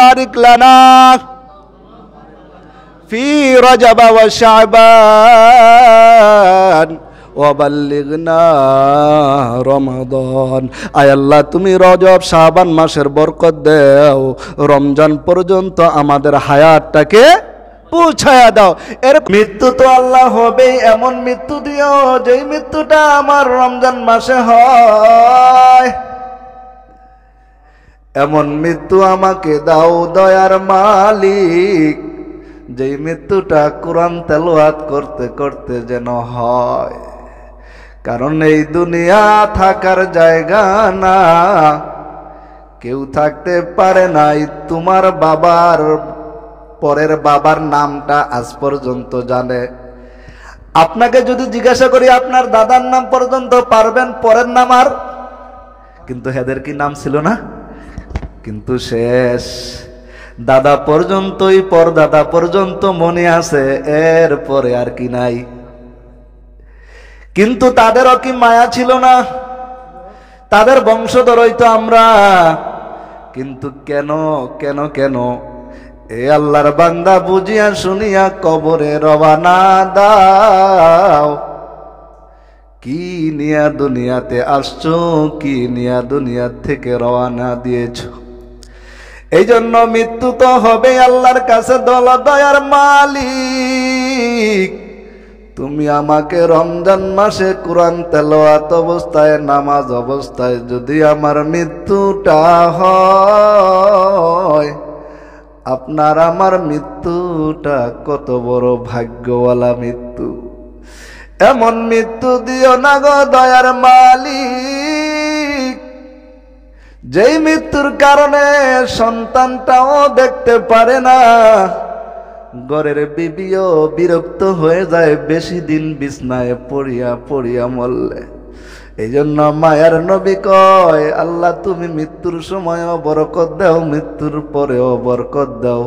বারিক লানা ফি রজব ওয়া শাবান ওয়া বাল্লিগনা রমাদান। আয় আল্লাহ, তুমি রজব শাবান মাসের বরকত দাও, রমজান পর্যন্ত আমাদের হায়াতটাকে পৌঁছায়া দাও। এর মৃত্যু তো আল্লাহ হবে, এমন মৃত্যু দিও যেই মৃত্যুটা আমার রমজান মাসে হয়। এমন মৃত্যু আমাকে দাও দয়ার মালিক, যেই মৃত্যুটা কোরআন তেলাওয়াত করতে করতে যেন হয়। কারণ এই দুনিয়া থাকার জায়গা না, কেউ থাকতে পারে নাই। তোমার বাবার পরের বাবার নামটা আজ পর্যন্ত জানে। আপনাকে যদি জিজ্ঞাসা করি আপনার দাদার নাম পর্যন্ত পারবেন, পরের নাম আর, কিন্তু হেদের কি নাম ছিল না? কিন্তু শেষ দাদা পর্যন্তই, পরদাদা পর্যন্ত মনে আছে, এর পরে আর কি নাই। কিন্তু তাদেরও কি মায়া ছিল না? তাদের বংশধরই তো আমরা। কিন্তু কেন কেন কেন এ আল্লাহর বান্দা বুঝিয়া শুনিয়া কবরে রওনা দাও। কি নিয়া দুনিয়াতে আসছো, কি নিয়া দুনিয়া থেকে রওনা দিয়েছো? এই জন্য মৃত্যু তো হবে আল্লাহর কাছে। দয়ার মালিক, তুমি আমাকে রমজান মাসে কোরআন তেলাওয়াত অবস্থায়, নামাজ অবস্থায় যদি আমার মৃত্যুটা হয়, আপনার আমার মৃত্যুটা কত বড় ভাগ্যওয়ালা মৃত্যু। এমন মৃত্যু দিও না গো দয়ার মালিক, যেই মৃত্যুর কারণে সন্তানটাও দেখতে পারে না, ঘরের বিবিও বিরক্ত হয়ে যায় বেশি দিন বিছনায় পড়িয়া পড়িয়া মরলে। এই জন্য মায়ার নবী কয়, আল্লাহ তুমি মৃত্যুর সময়ও বরকত দাও, মৃত্যুর পরেও বরকত দাও।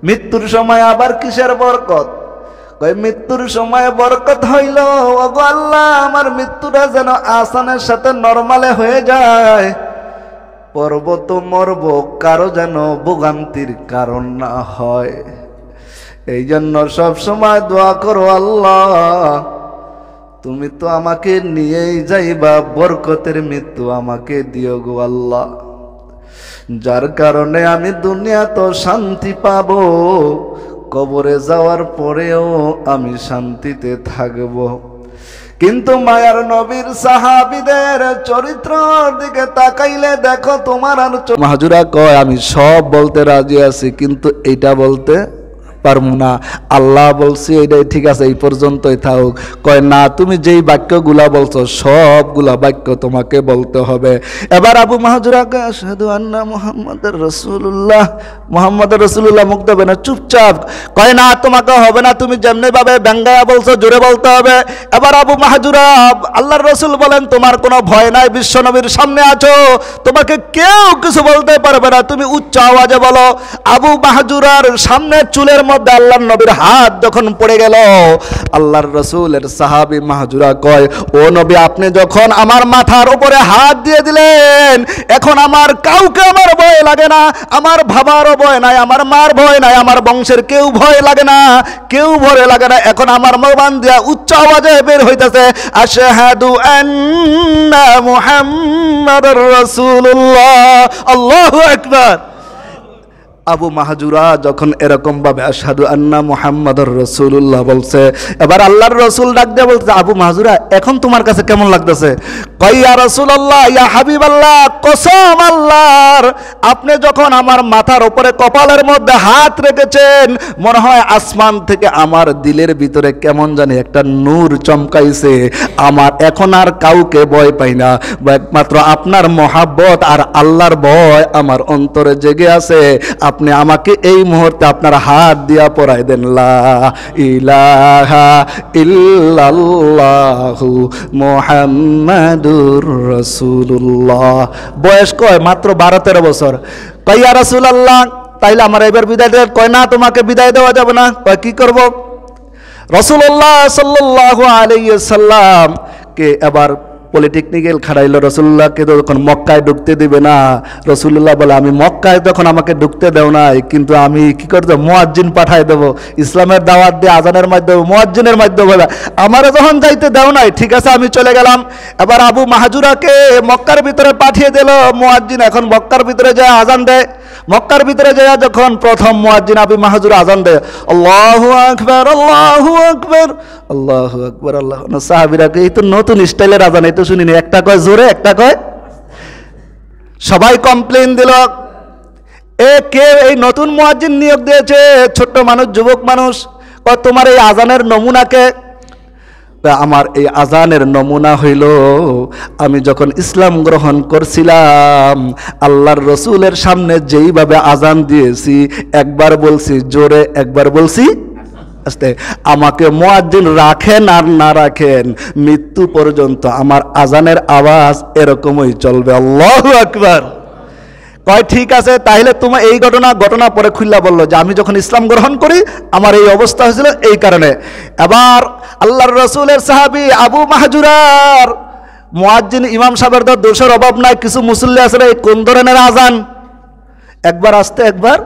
মৃত্যুর সময় আবার কিসের বরকত? কয় মৃত্যুর সময় বরকত হইল, ওগো আল্লাহ আমার মৃত্যুটা যেন আসানের সাথে নরমালে হয়ে যায়। পর্বত মরব, কারো যেন ভোগান্তির কারণ না হয়। এই জন্য সব সময় দোয়া করো, আল্লাহ তুমি তো আমাকে নিয়েই যাইবা, বরকতের মৃত্যু আমাকে দিও গো আল্লাহ, যার কারণে আমি দুনিয়া তো শান্তি পাবো, কবরে যাওয়ার পরেও আমি শান্তিতে থাকব। কিন্তু মায়ার নবীর সাহাবীদের চরিত্রের দিকে তাকাইলে দেখো তোমার আর মাহজুরা কয়, আমি সব বলতে রাজি আছি কিন্তু এইটা বলতে পারবো না। আল্লাহ বলছি এইটাই ঠিক আছে, এই পর্যন্তই থাকুক। কয় না, তুমি যেই বাক্যগুলা বলছো সবগুলা বাক্য তোমাকে বলতে হবে। এবার আবু মাহজুরা কয়, আশহাদু আন্না মুহাম্মাদুর রাসূলুল্লাহ, মুহাম্মাদুর রাসূলুল্লাহ মুখ দেবে না, চুপচাপ। কয় না, তোমাকে হবে না, তুমি যেমনি ভাবে ব্যঙ্গায়া বলছো জোরে বলতে হবে। এবার আবু মাহজুরা, আল্লাহর রাসূল বলেন তোমার কোনো ভয় নাই, বিশ্বনবীর সামনে আছো, তোমাকে কেউ কিছু বলতে পারবে না, তুমি উচ্চ আওয়াজে বলো। আবু মাহজুরার সামনে চুলের মধ্যে আল্লাহর নবীর হাত যখন পড়ে গেল, আল্লাহর রাসূলের সাহাবী মাহজুরা কয়, ও নবী আপনি যখন আমার মাথার উপরে হাত দিয়ে দিলেন, এখন আমার কাউকে আমার ভয় লাগে না, আমার বাবারও ভয় নাই, আমার মার ভয় নাই, আমার বংশের কেউ ভয় লাগে না, কেউ ভয় লাগে না। এখন আমার জবান দিয়া উচ্চ আওয়াজে বের হইতেছে, আশহাদু আন্না মুহাম্মাদুর রাসূলুল্লাহ, আল্লাহু আকবার। আবু মাহজুরা যখন এরকম ভাবে আশহাদু আন্না মুহাম্মাদুর রাসূলুল্লাহ বলছে, এবার আল্লাহর রাসূল ডাক দিয়ে বলছে, আবু মাহজুরা এখন তোমার কাছে কেমন লাগতেছে? কয়, ইয়া রাসূলুল্লাহ, ইয়া হাবিবাল্লাহ, কসম আল্লাহর, আপনি যখন আমার মাথার উপরে কপালের মধ্যে হাত রেখেছেন, মনে হয় আসমান থেকে আমার দিলের ভিতরে কেমন জানি একটা নূর চমকাইছে। আমার এখন আর কাউকে ভয় পাই না, একমাত্র আপনার মহাব্বত আর আল্লাহর ভয় আমার অন্তরে জেগে আছে। আপনি আমাকে এই মুহূর্তে আপনার হাত দিয়া পরাই দেন, লা ইলাহা ইল্লাল্লাহু মুহাম্মাদুর রাসূলুল্লাহ। বয়স কয় মাত্র 12-13 বছর। কয়, ইয়া রাসূলুল্লাহ তাইলে আমার এবার বিদায় দেন। কয় না, তোমাকে বিদায় দেওয়া যাবে না। কয় কি করব? রাসূলুল্লাহ সাল্লাল্লাহু আলাইহি ওয়াসাল্লাম কে এবার পলিটেকনিক্যাল খাড়াইলো, রসুল্লাহকে তো তখন মক্কায় ঢুকতে দিবে না। রসুল্লাহ বলে আমি মক্কায় তখন আমাকে ঢুকতে দেও নাই, কিন্তু আমি কি করতে মুয়াজ্জিন পাঠাই দেবো, ইসলামের দাওয়াত দিয়ে আজানের মাধ্যমে মুয়াজ্জিনের মাধ্যমে আমারও যখন যাইতে দেও নাই, ঠিক আছে আমি চলে গেলাম। এবার আবু মাহজুরাকে মক্কার ভিতরে পাঠিয়ে দিল মুয়াজ্জিন, এখন মক্কার ভিতরে যায় আজান দেয়। মক্কার ভিতরে যায় যখন প্রথম মুয়াজ্জিন আবু মাহজুর আজান দেয়, আল্লাহু আকবার আল্লাহু আকবার আল্লাহু আকবার আল্লাহ। সাহাবীরা এই তো নতুন স্টাইলের আজান, এই তো শুনিনি, একটা কয় জোরে একটা কয়। সবাই কমপ্লেন দিল, এ কে এই নতুন মুয়াজ্জিন নিয়োগ দিয়েছে, ছোট্ট মানুষ যুবক মানুষ, তোমার এই আজানের নমুনাকে। আমার এই আজানের নমুনা হইল আমি যখন ইসলাম গ্রহণ করছিলাম আল্লাহর রসুলের সামনে যেইভাবে আজান দিয়েছি, একবার বলছি জোরে একবার বলছি আস্তে, আমাকে মুয়াজ্জিন রাখেন আর না রাখেন মৃত্যু পর্যন্ত আমার আজানের আওয়াজ এরকমই চলবে। আল্লাহু আকবার। কয় ঠিক আছে, তাহলে তোমার এই ঘটনা পরে খুল্লা বললো যে আমি যখন ইসলাম গ্রহণ করি আমার এই অবস্থা হয়েছিল এই কারণে। এবার আল্লাহর রসুলের সাহাবী আবু মাহজুরার মুয়াজ্জিন ইমাম সাহেবের তো দোষের অভাব নাই, কিছু মুসল্লি আছে এই কোন ধরনের আজান, একবার আসতে একবার।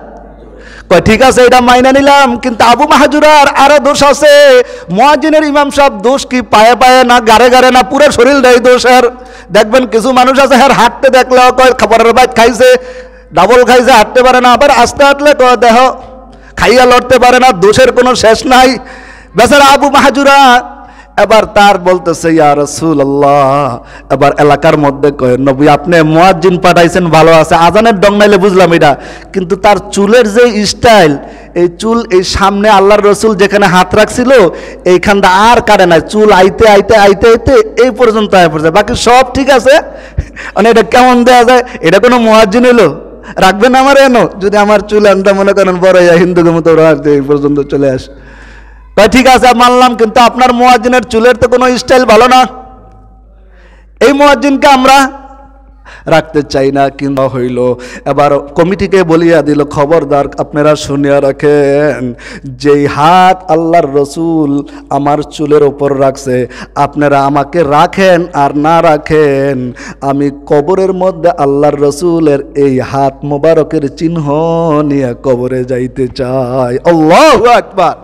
কয় ঠিক আছে এটা মাইনা নিলাম, কিন্তু আবু মাহজুরার আরো দোষ আছে। মুয়াজ্জিনের ইমাম সাহেব দোষ কি পায়ে পায়ে না গারে গারে না পুরো শরীর দেয় দোষের। দেখবেন কিছু মানুষ আছে হ্যাঁ হাঁটতে দেখলেও কয় খাবারের বাইট খাইছে, ডাবল খাইছে, হাঁটতে পারে না, আবার আস্তে হাঁটলে কয় দেহ খাইয়া লড়তে পারে না, দোষের কোনো শেষ নাই। বেচারা আবু মাহজুরা এবার তার বলতেছে ইয়া রাসূলুল্লাহ, এবার এলাকার মধ্যে কয় নবী আপনি মুয়াজ্জিন পাঠাইছেন ভালো আছে, আজানের ডং নাইলে বুঝলাম এটা, কিন্তু তার চুলের যে স্টাইল, এই চুল এই সামনে আল্লাহর রসুল যেখানে হাত রাখছিল এইখানটা আর কাটে না, চুল আইতে আইতে আইতে আইতে এই পর্যন্ত আয় পড়ছে, বাকি সব ঠিক আছে। মানে এটা কেমন দেওয়া যায়, এটা কোনো মুয়াজ্জিন হলো রাখবেন আমার এনো, যদি আমার চুল আনটা মনে করেন বড় হিন্দুদের মতো রাখতে এই পর্যন্ত চলে আসে। ঠিক আছে মানলাম, কিন্তু আপনার মুয়াজ্জিনের চুলের তো কোনো স্টাইল ভালো না, এই মুয়াজ্জিনকে আমরা রাখতে চাই না। কিন্তু হইল এবার কমিটিকে বলিয়া দিল খবরদার আপনারা শুনিয়া রাখেন, যেই হাত আল্লাহর রসুল আমার চুলের ওপর রাখছে আপনারা আমাকে রাখেন আর না রাখেন, আমি কবরের মধ্যে আল্লাহর রসুলের এই হাত মোবারকের চিহ্ন নিয়ে কবরে যাইতে চাই। আল্লাহু আকবার।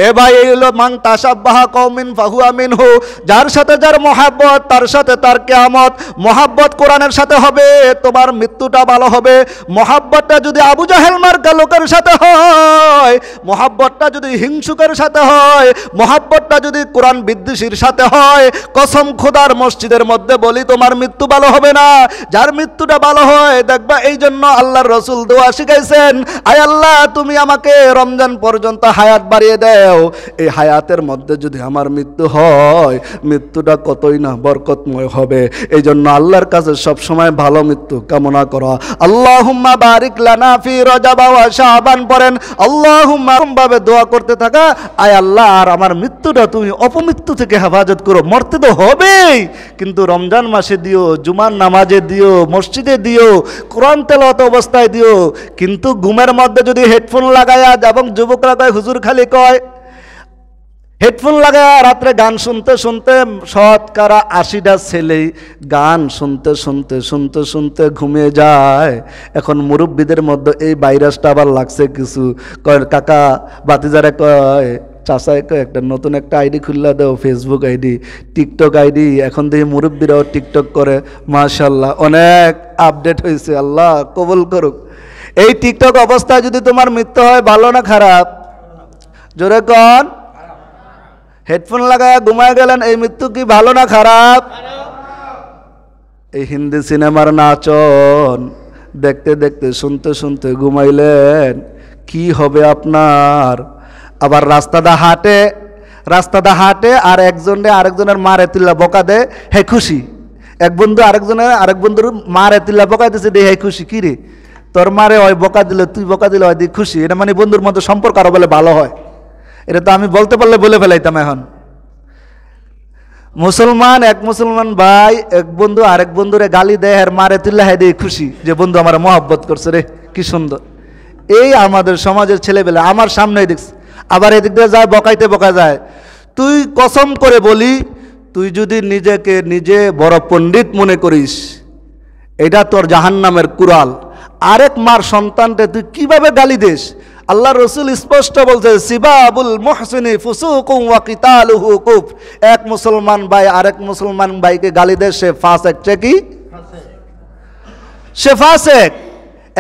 এ ভাই এই হলো মান তাশাব্বাহা কওমিন ফাহুয়া মিনহু, যার সাথে যার মহাব্বত তার সাথে তার কিয়ামত। মহাব্বত কোরআনের সাথে হবে তোমার মৃত্যুটা ভালো হবে, মহাব্বতটা যদি আবু জাহেল মার্কা লোকের সাথে হয়, মহাব্বতটা যদি হিংসুকের সাথে হয়, মহাব্বতটা যদি কোরআন বিদ্বেষীর সাথে হয়, কসম খোদার মসজিদের মধ্যে বলি তোমার মৃত্যু ভালো হবে না। যার মৃত্যুটা ভালো হয় দেখবা, এই জন্য আল্লাহর রসুল দোয়া শিখাইছেন, আয় আল্লাহ তুমি আমাকে রমজান পর্যন্ত হায়াত বাড়িয়ে দাও, এই হায়াতের মধ্যে যদি আমার মৃত্যু হয় মৃত্যুটা কতই না বরকতময় হবে। এই জন্য আল্লাহর কাছে সবসময় ভালো মৃত্যু কামনা করা। আল্লাহুম্মা বারিক লানা ফি রজব ওয়া শাবান পড়েন, আল্লাহুম্মা ভাবে দোয়া করতে থাকা, আয় আল্লাহ আর আমার মৃত্যুটা তুমি অপমৃত্যু থেকে হেফাজত করো। মরতে তো হবেই, কিন্তু রমজান মাসে দিও, জুমার নামাজে দিও, মসজিদে দিও, কোরআন তেলাওয়াত অবস্থায় দিও। কিন্তু ঘুমের মধ্যে যদি হেডফোন লাগায়া, এবং যুবকরা কয় হুজুর খালি কয় হেডফোন লাগায় রাত্রে গান শুনতে শুনতে, শতকরা 80টা ছেলেই গান শুনতে শুনতে শুনতে শুনতে ঘুমিয়ে যায়। এখন মুরব্বীদের মধ্যে এই ভাইরাসটা আবার লাগছে কিছু, কয় কাকা বাতিজারে কয় চাচায় কয় একটা নতুন একটা আইডি খুললা দেও, ফেসবুক আইডি, টিকটক আইডি। এখন দেখি মুরব্বীরাও টিকটক করে, মাশাআল্লাহ অনেক আপডেট হয়েছে, আল্লাহ কবুল করুক। এই টিকটক অবস্থায় যদি তোমার মৃত্যু হয় ভালো না খারাপ? জোরে কন। হেডফোন লাগায় ঘুমায় গেলেন, এই মৃত্যু কি ভালো না খারাপ? এই হিন্দি সিনেমার নাচন দেখতে দেখতে শুনতে শুনতে ঘুমাইলেন, কি হবে আপনার? আবার রাস্তাটা হাঁটে আর আরেকজনের মার এতিল্লা বকা দে, হে খুশি। এক বন্ধু আরেক বন্ধুর মার এতিল্লা বকা দিচ্ছে, দে হে খুশি। কি রে তোর মারে হয় বকা দিলে, তুই বকা দিলে হয় দিয়ে খুশি? এটা মানে বন্ধুর মধ্যে সম্পর্ক আরো বলে ভালো হয়। এটা তো আমি বলতে পারলে বলে ফেলাইতাম। এখন এক মুসলমান ভাই এক বন্ধু আরেক বন্ধুরে গালি দেয় আর মারে তুল্লা হয় দিয়ে খুশি যে বন্ধু আমার মহব্বত করছে রে, কি সুন্দর। এই আমাদের সমাজের ছেলেবেলা আমার সামনেই দেখছি। আবার এদিক দিয়ে যায় বকা যায়। তুই কসম করে বলি, তুই যদি নিজেকে নিজে বড় পণ্ডিত মনে করিস, এটা তোর জাহান্নামের কুড়াল। আরেক মার সন্তানকে তুই কিভাবে গালি দিস? আল্লাহ রসুল স্পষ্ট বলছে, সিবাবুল মুহসিনি ফুসুকুম ওয়া কিতালুহু কুফর। এক মুসলমান ভাই আরেক মুসলমান ভাইকে গালি দেয়, সে ফাসেক। কি সে ফাসেক?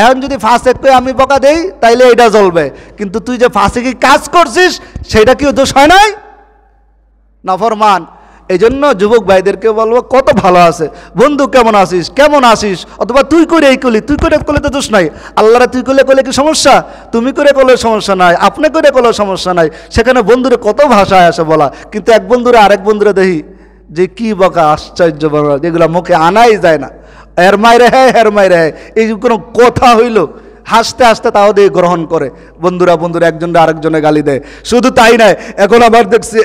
এখন যদি ফাসেককে আমি বকা দেই তাইলে এটা জ্বলবে, কিন্তু তুই যে ফাসেকি কাজ করছিস সেটা কি দোষ হয় নাই? নাফরমান। এই জন্য যুবক ভাইদেরকে বলবো, কত ভালো আছে বন্ধু, কেমন আছিস, কেমন আসিস, অথবা তুই করে এই করলি, তুই করে করলে তো দোষ নাই। আল্লাহরা তুই করলে করলে কি সমস্যা? তুমি করে করলে সমস্যা নাই, আপনি করে করলে সমস্যা নাই। সেখানে বন্ধুরে কত ভাষায় আসে বলা, কিন্তু এক বন্ধুরে আরেক বন্ধুরে দেখি যে কি বকা, আশ্চর্য বলা, যেগুলো মুখে আনাই যায় না। এর মাইরে হ্যাঁ, হের মাইরে হ্যাঁ, এই কোনো কথা হইল? হাসতে হাসতে তাও দিয়ে গ্রহণ করে। বন্ধুরা একজনরা আরেকজনে গালি দেয়। শুধু তাই নয়, এখন আবার দেখছি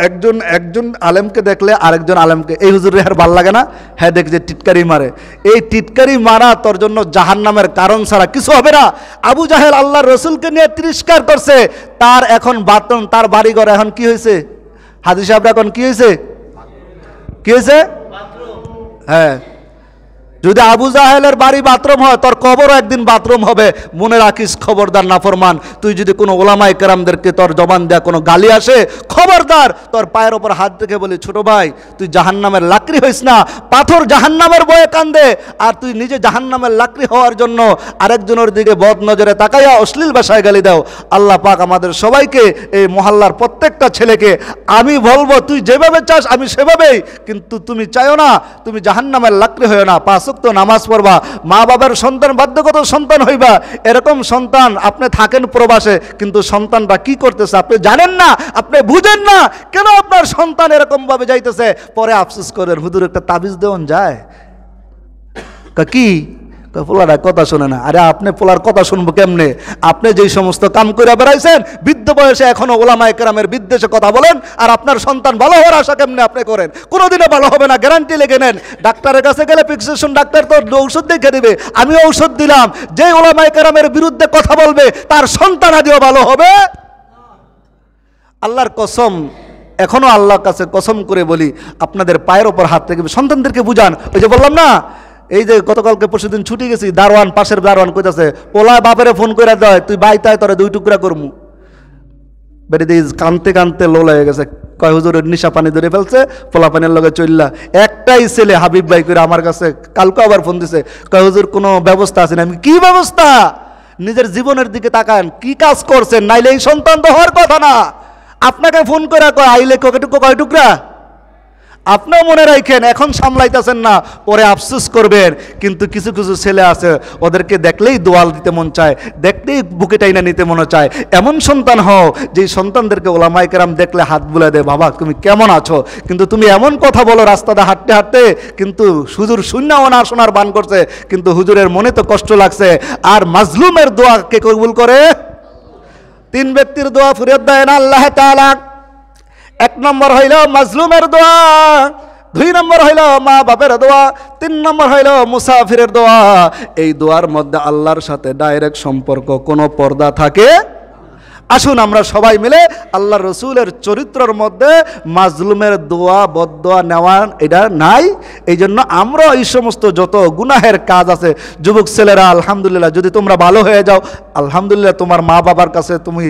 একজন আলেমকে দেখলে আরেকজন আলেমকে, এই হুজুরের হ্যাঁ ভাল লাগে না, হ্যাঁ দেখছে টিটকারি মারে। এই টিটকারি মারা তোর জন্য জাহান্নামের কারণ ছাড়া কিছু হবে না। আবু জাহেল আল্লাহর রসুলকে নিয়ে তিরস্কার করছে, তার এখন বাথরুম, তার বাড়িঘর এখন কি হয়েছে? হাজী সাহেবরা এখন কি হয়েছে? কি হয়েছে? হ্যাঁ, যদি আবু জাহেলের বাড়ি বাথরুম হয়, তোর কবরও একদিন বাথরুম হবে। মনে রাখিস, খবরদার নাফরমান, তুই যদি কোনো ওলামায়ে কেরামদেরকে তোর জবান দেয়া কোনো গালি আসে, খবরদার তোর পায়ের ওপর হাত রেখে বলি, ছোট ভাই তুই জাহান্নামের লাকড়ি হইস না। পাথর জাহান্নামের বয়ে কান্দে, আর তুই নিজে জাহান্নামের লাকড়ি হওয়ার জন্য আরেকজনের দিকে বদ নজরে তাকাইয়া অশ্লীল ভাষায় গালি দাও। আল্লাহ পাক আমাদের সবাইকে, এই মহল্লার প্রত্যেকটা ছেলেকে আমি বলবো, তুই যেভাবে চাস আমি সেভাবেই, কিন্তু তুমি চাইও না তুমি জাহান্নামের লাকড়ি হইও না। তো নামাজ পড়বা, মা বাবার সন্তান বাধ্যগত সন্তান হইবা। এরকম সন্তান, আপনি থাকেন প্রবাসে, কিন্তু সন্তানটা কি করতেছে আপনি জানেন না, আপনি বুঝেন না কেন আপনার সন্তান এরকম ভাবে যাইতেছে। পরে আফসোস করেন, হুজুর একটা তাবিজ দেওয়ান যায়? কি পোলারা কথা শোনে না। আরে আপনি পোলার কথা শুনবো কেমনে? আপনি যেই সমস্ত কাম করে বেড়াইছেন, বৃদ্ধ বয়সে এখনো ওলামায়ে কেরামের বিদ্বেষে কথা বলেন, আর আপনার সন্তান ভালো হওয়ার আশা কেমনে আপনি করেন? কোনোদিনও ভালো হবে না, গ্যারান্টি লেগে নেন। ডাক্তারের কাছে গেলে প্রেসক্রিপশন ডাক্তার তো ঔষধ দেখে দিবে, আমি ঔষধ দিলাম। যে ওলামায়ে কেরামের বিরুদ্ধে কথা বলবে তার সন্তান আদিও ভালো হবে। আল্লাহর কসম, এখনো আল্লাহর কাছে কসম করে বলি, আপনাদের পায়ের ওপর হাত রেখে সন্তানদেরকে বুঝান। ওই যে বললাম না, এই যে গতকালকে পরশুদিন ছুটি গেছি, দারোয়ান, পাশের দারোয়ান কইতাছে, পোলা বাপেরে ফোন করে দেয়, তুই বাইতায় তোরে 2 টুকরা করমু। বেরিয়ে কানতে কানতে লোলা হয়ে গেছে, কয় হুজুরের নিশা পানি ধরে ফেলছে, পোলা পানির লগে চললা। একটাই ছেলে হাবিব ভাই করে আমার কাছে কালকে আবার ফোন দিছে, কয় হুজুর কোনো ব্যবস্থা আছে না? আমি কি ব্যবস্থা? নিজের জীবনের দিকে তাকান, কি কাজ করছেন, নাইলে এই সন্তান তো হওয়ার কথা না। আপনাকে ফোন করে কয় আইলে কয় টুকরা? আপনিও মনে রাখেন, এখন সামলাইতেছেন না, পরে আফসোস করবেন। কিন্তু কিছু কিছু ছেলে আছে, ওদেরকে দেখলেই দোয়াল দিতে মন চায়, দেখলেই বুকে টাইনা নিতে মনে চায়। এমন সন্তান হও যে সন্তানদেরকে ওলামায়ে কেরাম দেখলে হাত বুলে দেয়, বাবা তুমি কেমন আছো? কিন্তু তুমি এমন কথা বলো রাস্তাতে হাঁটতে হাঁটতে, কিন্তু হুজুর শূন্যও না শোনার বান করছে, কিন্তু হুজুরের মনে তো কষ্ট লাগছে। আর মাজলুমের দোয়া কে কবুল করে? 3 ব্যক্তির দোয়া ফিরিয়ে দেয় না আল্লাহ তাআলা। 1 নম্বর হইল মাজলুমের দোয়া, 2 নম্বর হইল মা বাপের দোয়া, 3 নম্বর হইল মুসাফিরের দোয়া। এই দোয়ার মধ্যে আল্লাহর সাথে ডাইরেক্ট সম্পর্ক, কোনো পর্দা থাকে। আসুন আমরা সবাই মিলে আল্লাহ রসুলের চরিত্রের মধ্যে মাজলুমের দোয়া বদদোয়া নেওয়া এটা নাই। এই জন্য আমরা এই সমস্ত যত গুনাহের কাজ আছে, যুবক ছেলেরা আলহামদুলিল্লাহ, যদি তোমরা ভালো হয়ে যাও আলহামদুলিল্লাহ, তোমার মা বাবার কাছে তুমি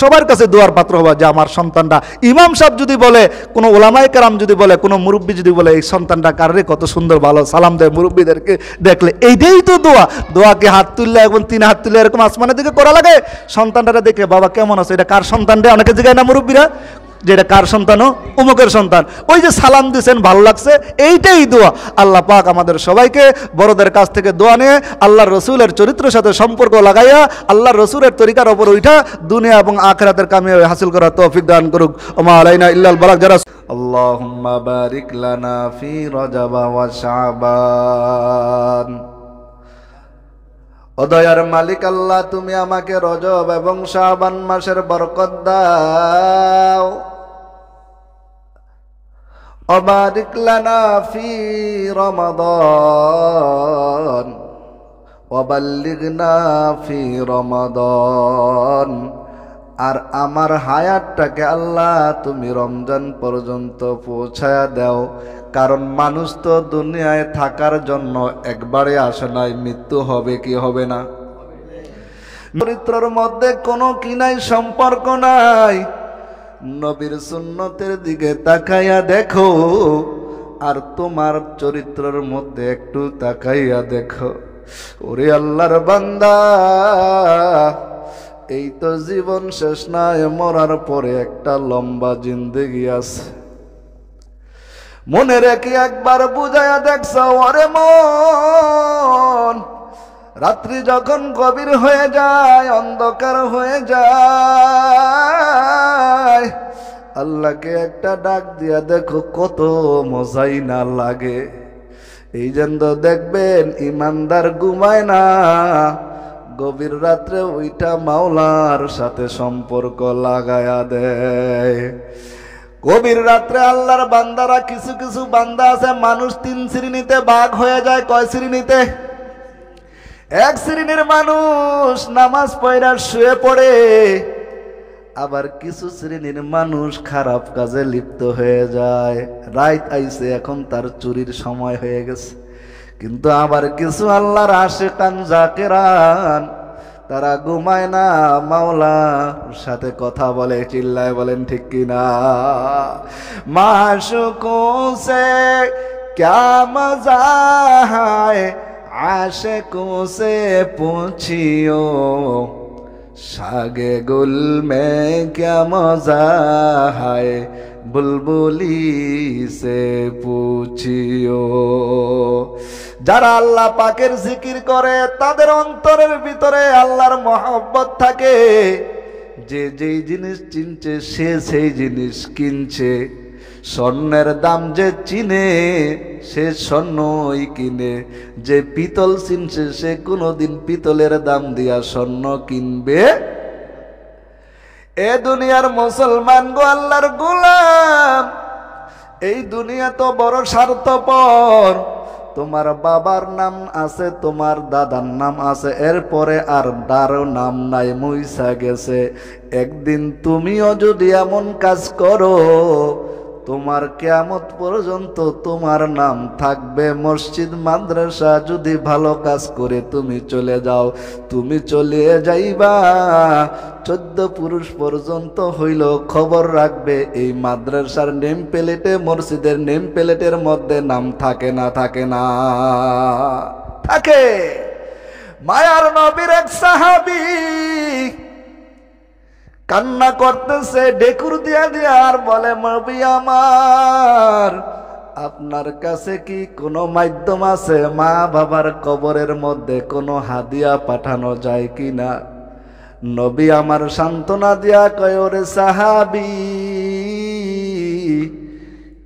সবার কাছে দোয়ার পাত্র হবা যে আমার সন্তানটা, ইমাম সাহেব যদি বলে, কোনো ওলামায়ে কেরাম যদি বলে, কোনো মুরব্বী যদি বলে এই সন্তানটা কারে কত সুন্দর ভালো, সালাম দেয় মুরব্বীদেরকে দেখলে, এইটাই তো দোয়া। দোয়াকে হাত তুললে এবং 3 হাত তুললে এরকম আসমানের দিকে করা লাগে। সন্তানটা দেখে বাবা কেমন আছে, এটা কার সন্তান রে? অনেকে জিজ্ঞাসা না মুরব্বীরা যে এটা কার সন্তান? অমুকের সন্তান। ওই যে সালাম দিয়েছেন, ভালো লাগছে, এইটাই দোয়া। আল্লাহ পাক আমাদের সবাইকে বড়দের কাছ থেকে দোয়া নিয়ে আল্লাহর রসুলের চরিত্রের সাথে সম্পর্ক লাগাইয়া আল্লাহর রসুলের তরিকার ওপর উঠা দুনিয়া এবং আখিরাতের কামিয়াবি হাসিল করার তৌফিক দান করুক। ওমা আলাইনা ইল্লাল বালাগ। যারা আল্লাহুম্মা বারিক লানা ফি রজব ওয়া শাবান। ও দয়ার মালিক আল্লাহ, তুমি আমাকে রজব এবং শাবান মাসের বরকত দাও। ও বারিক লানা ফি রমাদান ওয়া বাল্লিগনা ফি রমাদান। আর আমার হায়াতটাকে আল্লাহ তুমি রমজান পর্যন্ত পৌঁছায়া দাও, কারণ মানুষ তো দুনিয়ায় থাকার জন্য একবারে আসে নাই, মৃত্যু হবে কি হবে না? চরিত্রের মধ্যে কোনো কি নাই, সম্পর্ক নাই। নবীর সুন্নতের দিকে তাকাইয়া দেখো, আর তোমার চরিত্রের মধ্যে একটু তাকাইয়া দেখো। ওরে আল্লাহর বান্দা, এই তো জীবন শেষ নাই, মরার পরে একটা লম্বা জিন্দেগি আছে। মনে রেখে একবার বুঝাইয়া দেখছো ওরে মন, রাত্রি যখন গভীর হয়ে যায়, অন্ধকার হয়ে যায়, আল্লাহকে একটা ডাক দিয়া দেখো, কত মজাই না লাগে। এই জন্য দেখবেন ইমানদার ঘুমায় না, গভীর রাত্রে ওইটা মাওলার সাথে সম্পর্ক লাগায়া দেয়। গভীর রাত্রে আল্লাহর বান্দারা, কিছু কিছু বান্দা আছে, মানুষ তিন শ্রেণীতে ভাগ হয়ে যায়। কয় শ্রেণীতে? এক শ্রেণীর মানুষ নামাজ পড়া শুয়ে পড়ে, আবার কিছু শ্রেণীর মানুষ খারাপ কাজে লিপ্ত হয়ে যায়। রাত আইছে, এখন তার চুরির সময় হয়ে গেছে। কিন্তু আবার কিছু আল্লাহর আশিকান জাকিরান, তারা ঘুমায় না, মাওলার সাথে কথা বলে। চিল্লায় বলেন ঠিক কিনা? মাশুকোं से क्या मजा है, आशिकों से पूछियो, शागे गुल में क्या मजा है, बुलबुली से पूछियो। যারা আল্লাহ পাকের জিকির করে, তাদের অন্তরের ভিতরে আল্লাহর মহব্বত থাকে। যে যেই জিনিস চিনছে, সে সেই জিনিস কিনছে। স্বর্ণের দাম যে চিনে, সে স্বর্ণই কিনে। যে পিতল চিনছে, সে কোনোদিন পিতলের দাম দিয়া স্বর্ণ কিনবে। এ দুনিয়ার মুসলমান গো, আল্লাহর গোলাম, এই দুনিয়া তো বড় স্বার্থপর। তোমার বাবার নাম আছে, তোমার দাদার নাম আছে, এরপরে আর কারো নাম নাই, মুইসা গেছে। একদিন তুমিও যদি এমন কাজ করো, তোমার কিয়ামত পর্যন্ত তোমার নাম থাকবে। মসজিদ মাদ্রাসা যদি ভালো কাজ করে তুমি চলে যাও, তুমি চলে যাইবা, 14 পুরুষ পর্যন্ত হইল খবর রাখবে এই মাদ্রাসার নেম প্লেটে, মসজিদের নেম প্লেটের মধ্যে নাম থাকে না? থাকে না? থাকে। মায়ার নবীর এক সাহাবী কান্না করতেছে, ঢেকুর দিয়া দিয়া, আর বলে, নবী আমার, আপনার কাছে কি কোনো মাধ্যম আছে মা বাবার কবরের মধ্যে কোনো হাদিয়া পাঠানো যায় কিনা? নবী আমার সান্ত্বনা দিয়া কয়, ওরে সাহাবী,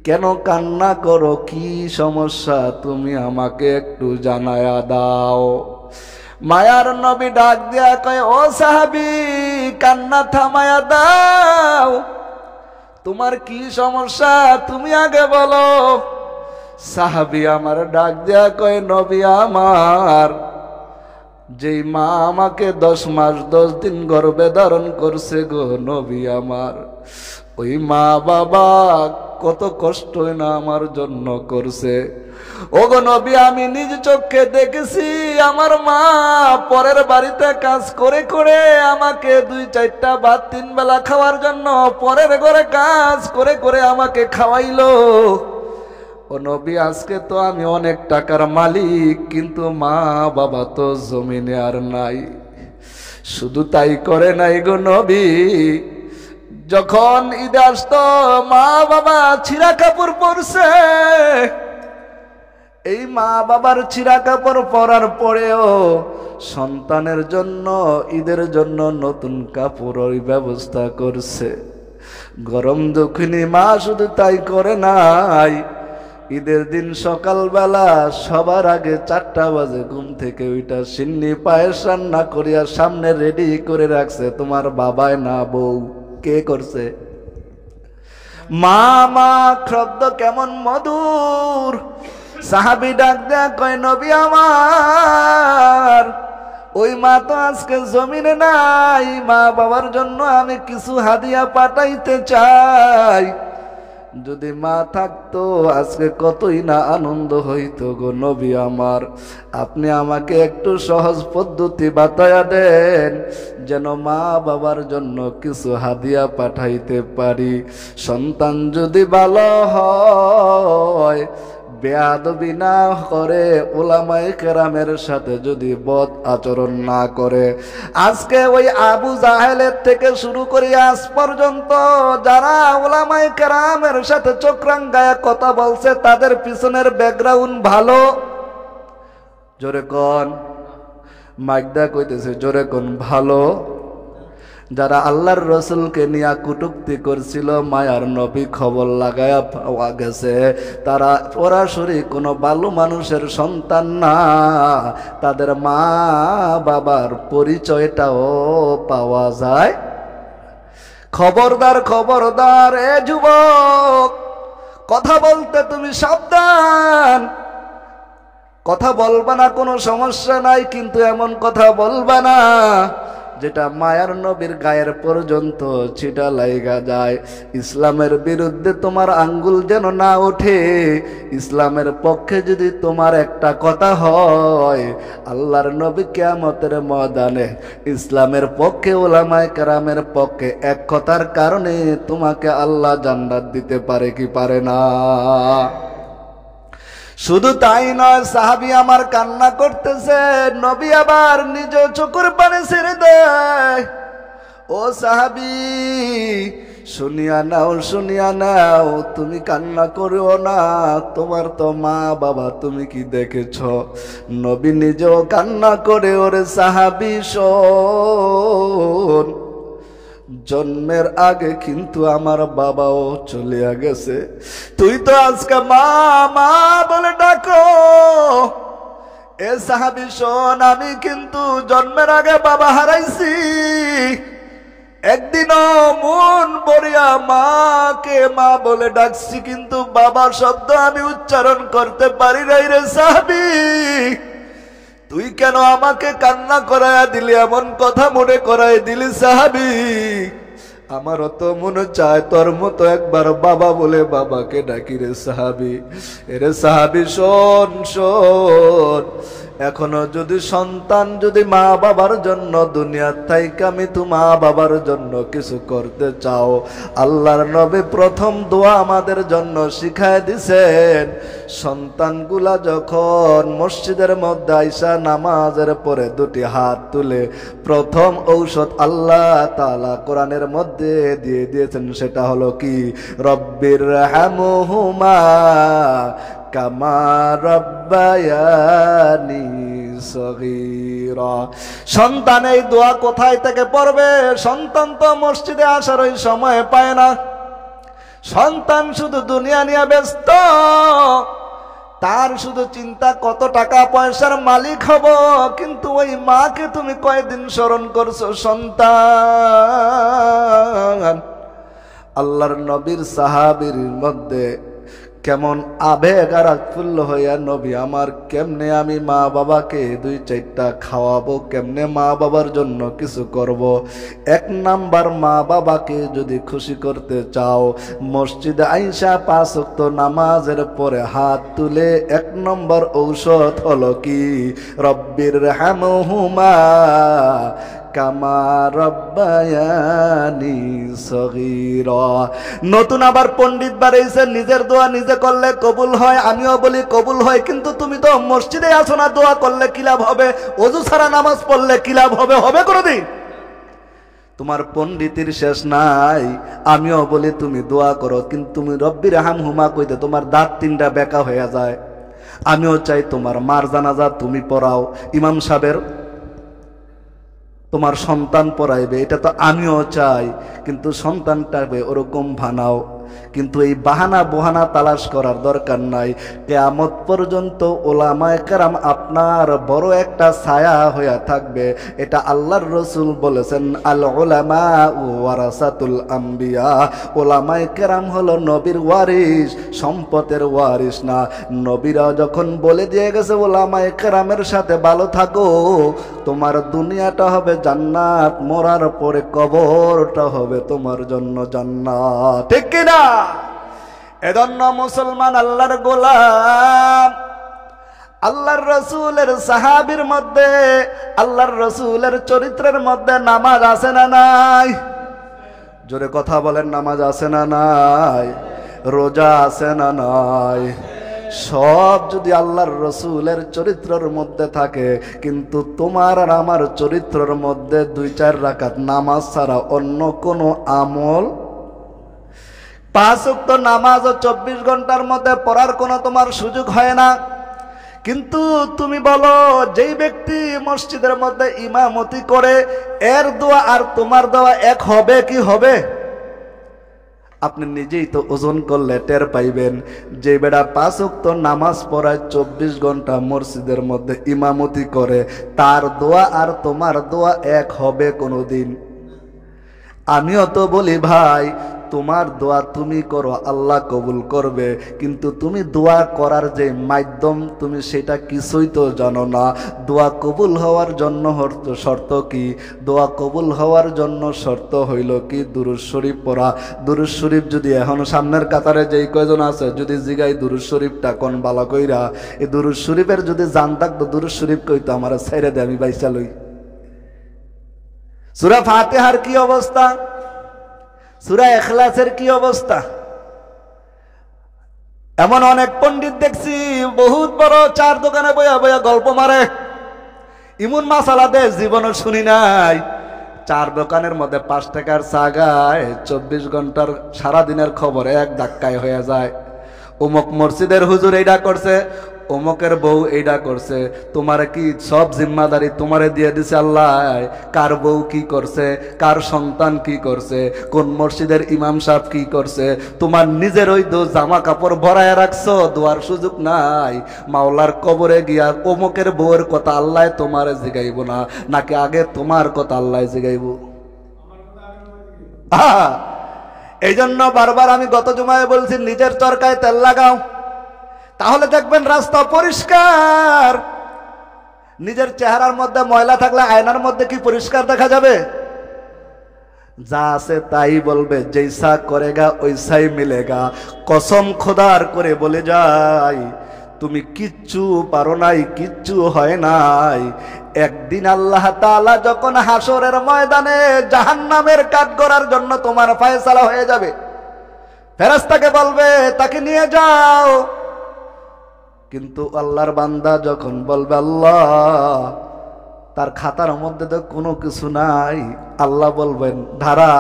কেন কান্না করো? কি সমস্যা তুমি আমাকে একটু জানায়া দাও। মায়ার নবী ডাক দিয়া কয়, ও সাহাবী, কান্না থামায়া দাও, তোমার কি সমস্যা তুমি আগে বলো। সাহাবী আমার ডাক দিয়া কয়, নবী আমার, যেই মা আমাকে 10 মাস 10 দিন গর্ভে ধারণ করছে গো নবী আমার, ওই মা বাবা কত কষ্ট না আমার জন্য করছে। ওগো নবী, আমি নিজ চোখে দেখেছি, আমার মা পরের বাড়িতে কাজ করে করে আমাকে 2-4টা ভাত 3 বেলা খাওয়ার জন্য পরের ঘরে কাজ করে করে আমাকে খাওয়াইলো। ও নবী, আজকে তো আমি অনেক টাকার মালিক, কিন্তু মা বাবা তো জমিনে আর নাই। শুধু তাই করে নাই গো নবী, যখন ঈদে আসতো মা বাবা ছিঁড়া কাপড় পরছে, এই মা বাবার ছিঁড়া কাপড় পরার পরেও সন্তানের জন্য, ঈদের জন্য নতুন কাপড়ের ব্যবস্থা করছে। গরম দক্ষিণী মা শুধু তাই করে নাই, ঈদের দিন সকালবেলা সবার আগে 4টা বাজে ঘুম থেকে ওইটা সিন্নি পায়েস রান্না করিয়া সামনে রেডি করে রাখছে। তোমার বাবাই না বউ, কে করছে? মা মা শব্দ কেমন মধুর। সাহাবী ডাক দেয়া কয়, নবী আমার, ওই মা তো আজকে জমিনে নাই। মা বাবার জন্য আমি কিছু হাদিয়া পাঠাইতে চাই। যদি মা থাকতো আজকে কতই না আনন্দ হইতো গো নবী আমার। আপনি আমাকে একটু সহজ পদ্ধতি বাতায়া দেন, যেন মা বাবার জন্য কিছু হাদিয়া পাঠাইতে পারি। সন্তান যদি ভালো হয়, বেয়াদবি না করে, উলামায়ে কেরামের সাথে যদি বদ আচরণ না করে, আজকে ওই আবু জাহেলের থেকে শুরু করে আজ পর্যন্ত যারা উলামায়ে কেরামের সাথে চক্রাঙ্গায় কথা বলছে, তাদের পিছনের ব্যাকগ্রাউন্ড ভালো? জোরে কোন, মাইকদা কইতেছে জোরে কোন, ভালো? যারা আল্লাহর রসুলকে নিয়ে কুটুক্তি করছিল, মায়ার নবী খবর লাগায়া পাওয়া গেছে তারা সরাসরি কোনো ভালো মানুষের সন্তান না। তাদের মা বাবার পরিচয়টাও পাওয়া যায়। খবরদার, খবরদার এ যুবক, কথা বলতে তুমি সাবধান। কথা বলবা না, কোনো সমস্যা নাই, কিন্তু এমন কথা বলবা না যেটা মায়ার নবীর গায়ের পর্যন্ত ছিটা লাইগা যায়। ইসলামের বিরুদ্ধে তোমার আঙ্গুল যেন না ওঠে। ইসলামের পক্ষে যদি তোমার একটা কথা হয়, আল্লাহর নবী কিয়ামতের ময়দানে ইসলামের পক্ষে, উলামায়ে কেরামের পক্ষে এক কথার কারণে তোমাকে আল্লাহ জান্নাত দিতে পারে কি পারে না? শুধু তাই নয়, সাহাবী আমার কান্না করতেছে, নবী আবার নিজ চোখের পানি ছেড়ে দেয়। ও সাহাবী, শুনিয়া নাও, শুনিয়া নাও, তুমি কান্না করিও না, তোমার তো মা বাবা তুমি কি দেখেছ? নবী নিজেও কান্না করে, ওরে সাহাবী শোন, জন্মের আগে কিন্তু আমার বাবাও চলিয়া গেছে, তুই তো আজকে মা মা বলে ডাকো। এ সাহাবী শোন, আমি কিন্তু জন্মের আগে বাবা হারাইছি, একদিনও মন ভরিয়া মাকে মা বলে ডাকছি, কিন্তু বাবার শব্দ আমি উচ্চারণ করতে পারি নাই। রে সাহাবী, তুই কেন আমাকে কান্না করাইয়া দিলি, এমন কথা মনে করাই দিলি? সাহাবী, আমারও তো মনে চায় তোর মতো একবার বাবা বলে বাবাকে ডাকি। রে সাহাবী, এরে সাহাবী শোন, শোন, এখনো যদি সন্তান যদি মা বাবার জন্য দুনিয়ার থাইকা মৃত্যু মা বাবার জন্য কিছু করতে চাও, আল্লাহর নবী প্রথম দোয়া আমাদের জন্য শিখায় দিছেন। সন্তানগুলা যখন মসজিদের মধ্যে আইসা নামাজের পরে দুটি হাত তুলে, প্রথম ঔষধ আল্লাহ তাআলা কোরআনের মধ্যে দিয়ে দিয়েছেন, সেটা হলো কি? রব্বির হামহুমা কামা রাব্বায়ানি সগীরা। সন্তান এই দোয়া কোথায় থেকে পড়বে? সন্তান তো মসজিদে আসার ওই সময় পায় না। সন্তান শুধু দুনিয়া নিয়ে ব্যস্ত, তার শুধু চিন্তা কত টাকা পয়সার মালিক হব, কিন্তু ওই মাকে তুমি কয়দিন স্মরণ করছো? সন্তান। আল্লাহর নবীর সাহাবীর মধ্যে কেমন আবেগ আর আৎফুল্ল হইয়া, নবী আমার কেমনে আমি মা বাবাকে দুই চারটা খাওয়াবো, কেমনে মা বাবার জন্য কিছু করব। এক নাম্বার, মা বাবাকে যদি খুশি করতে চাও, মসজিদে আইসা 5 ওয়াক্ত নামাজের পরে হাত তুলে এক নম্বর ঔষধ হলো কি? রব্বির হামহুমা কামা রাব্বায়ানি সগীরা। নতুন আবার পণ্ডিত বাড়াইছে, নিজের দোয়া নিজে করলে কবুল হয়। আমিও বলি কবুল হয়, কিন্তু তুমি তো মসজিদে আসো না, দোয়া করলে কি লাভ হবে? ওযু ছাড়া নামাজ পড়লে কি লাভ হবে? হবে কোনোদিন? তোমার পণ্ডিতের শেষ নাই। আমিও বলি তুমি দোয়া করো, কিন্তু তুমি রব্বির হামহুমা কইতে তোমার দাঁত 3টা বেঁকা হয়ে যায়। আমিও চাই তোমার মার জানাজা তুমি পড়াও, ইমাম সাহেবের তোমার সন্তান পড়াইবে, এটা তো আমিও চাই, কিন্তু সন্তানটাকে ওরকম বানাও। কিন্তু এই বাহানা বহানা তালাশ করার দরকার নাই। কিয়ামত পর্যন্ত উলামায়ে কেরাম আপনার বড় একটা ছায়া হয়ে থাকবে। এটা আল্লাহর রাসূল বলেছেন, আল উলামা ওয়ারাসাতুল আম্বিয়া। উলামায়ে কেরাম হলো নবীর ওয়ারিস, সম্পদের ওয়ারিস না। নবীরা যখন বলে দিয়ে গেছে উলামায়ে কেরামের সাথে ভালো থাকো, তোমার দুনিয়াটা হবে জান্নাত, মরার পরে কবরটা হবে তোমার জন্য জান্নাত। ঠিক কিনা? এজন্য মুসলমান আল্লাহর গোলাম, আল্লাহর রাসূলের সাহাবীর মধ্যে, আল্লাহর রাসূলের চরিত্রের মধ্যে নামাজ আছে না নাই? জোরে কথা বলেন, নামাজ আছে না নাই? রোজা আছে না নাই? সব যদি আল্লাহর রাসূলের চরিত্রের মধ্যে থাকে, কিন্তু তোমার আর আমার চরিত্রের মধ্যে 2-4 রাকাত নামাজ ছাড়া অন্য কোনো আমল, 5 ওয়াক্ত নামাজও 24 ঘন্টার মধ্যে পড়ার কোনো তোমার সুযোগ হয় না। কিন্তু তুমি বলো, যেই ব্যক্তি মসজিদের মধ্যে ইমামতি করে, এর দোয়া আর তোমার দোয়া এক হবে কি হবে? আপনি নিজেই তো ওজন করলে টের পাইবেন। যে বেড়া 5 ওয়াক্ত নামাজ পড়ায় 24 ঘন্টা মসজিদের মধ্যে ইমামতি করে, তার দোয়া আর তোমার দোয়া এক হবে কোনোদিন? আমিও তো বলি ভাই, তোমার দোয়া তুমি করো, আল্লাহ কবুল করবে, কিন্তু তুমি দোয়া করার যে মাধ্যম তুমি সেটা কিছুই তো জানো না। দোয়া কবুল হওয়ার জন্য শর্ত কি? দোয়া কবুল হওয়ার জন্য শর্ত হইল কি? দুরূদ শরীফ পড়া। দুরূদ শরীফ যদি এখন সামনের কাতারে যেই কয়জন আছে যদি জিগাই দুরূদ শরীফটা কোন বালা কইরা, এই দুরূদ শরীফের যদি জান থাকতো দুরূদ শরীফ কইতো আমার ছেড়ে দে, আমি বাইসা লই। সূরা ফাতিহার কি অবস্থা? সূরা ইখলাসের কি অবস্থা? এমন অনেক পণ্ডিত দেখছি বহুত বড় চার দোকানে বইয়া বইয়া গল্প মারে, ইমন মাসালা দে জীবনও শুনি নাই। চার দোকানের মধ্যে 5 টাকার চা গায়, 24 ঘন্টার সারাদিনের খবর এক ধাক্কায় হয়ে যায়। অমুক মসজিদের হুজুর এইটা করছে, অমুকের বউ এইটা করছে। তোমার কি সব জিম্মাদারি তোমারে দিয়ে দিছে আল্লাহ? কার বউ কি করছে, কার সন্তান কি করছে, কোন মসজিদের ইমাম সাহেব কি করছে, তোমার নিজের ওই জামা কাপড় ভরায় রাখছো, দোয়ার সুযোগ নাই। মাওলার কবরে গিয়া অমুকের বউয়ের কথা আল্লাহ তোমার জিগাইব না, নাকি আগে তোমার কথা আল্লাহ জিগাইব? এই জন্য বারবার আমি গত জুমায় বলছি, নিজের চরকায় তেল লাগাও, তাহলে দেখবেন রাস্তা পরিষ্কার। নিজের চেহারার মধ্যে ময়লা থাকলে আয়নার মধ্যে কি পরিষ্কার দেখা যাবে? যা আছে তাই বলবে, জৈসা করেগা ওইসাই মিলেগা। কসম খোদার করে বলে যাই, তুমি কিচ্ছু পারো নাই, কিচ্ছু হয় নাই। একদিন আল্লাহ তাআলা যখন হাসরের ময়দানে জাহান্নামের কাঠগড়ার জন্য তোমার ফয়সালা হয়ে যাবে, ফেরেশতাকে বলবে তাকে নিয়ে যাও। কিন্তু আল্লাহর বান্দা যখন বলবে আল্লাহ, তার খাতার মধ্যে তো কোনো কিছু নাই, আল্লাহ বলবেন ধারা,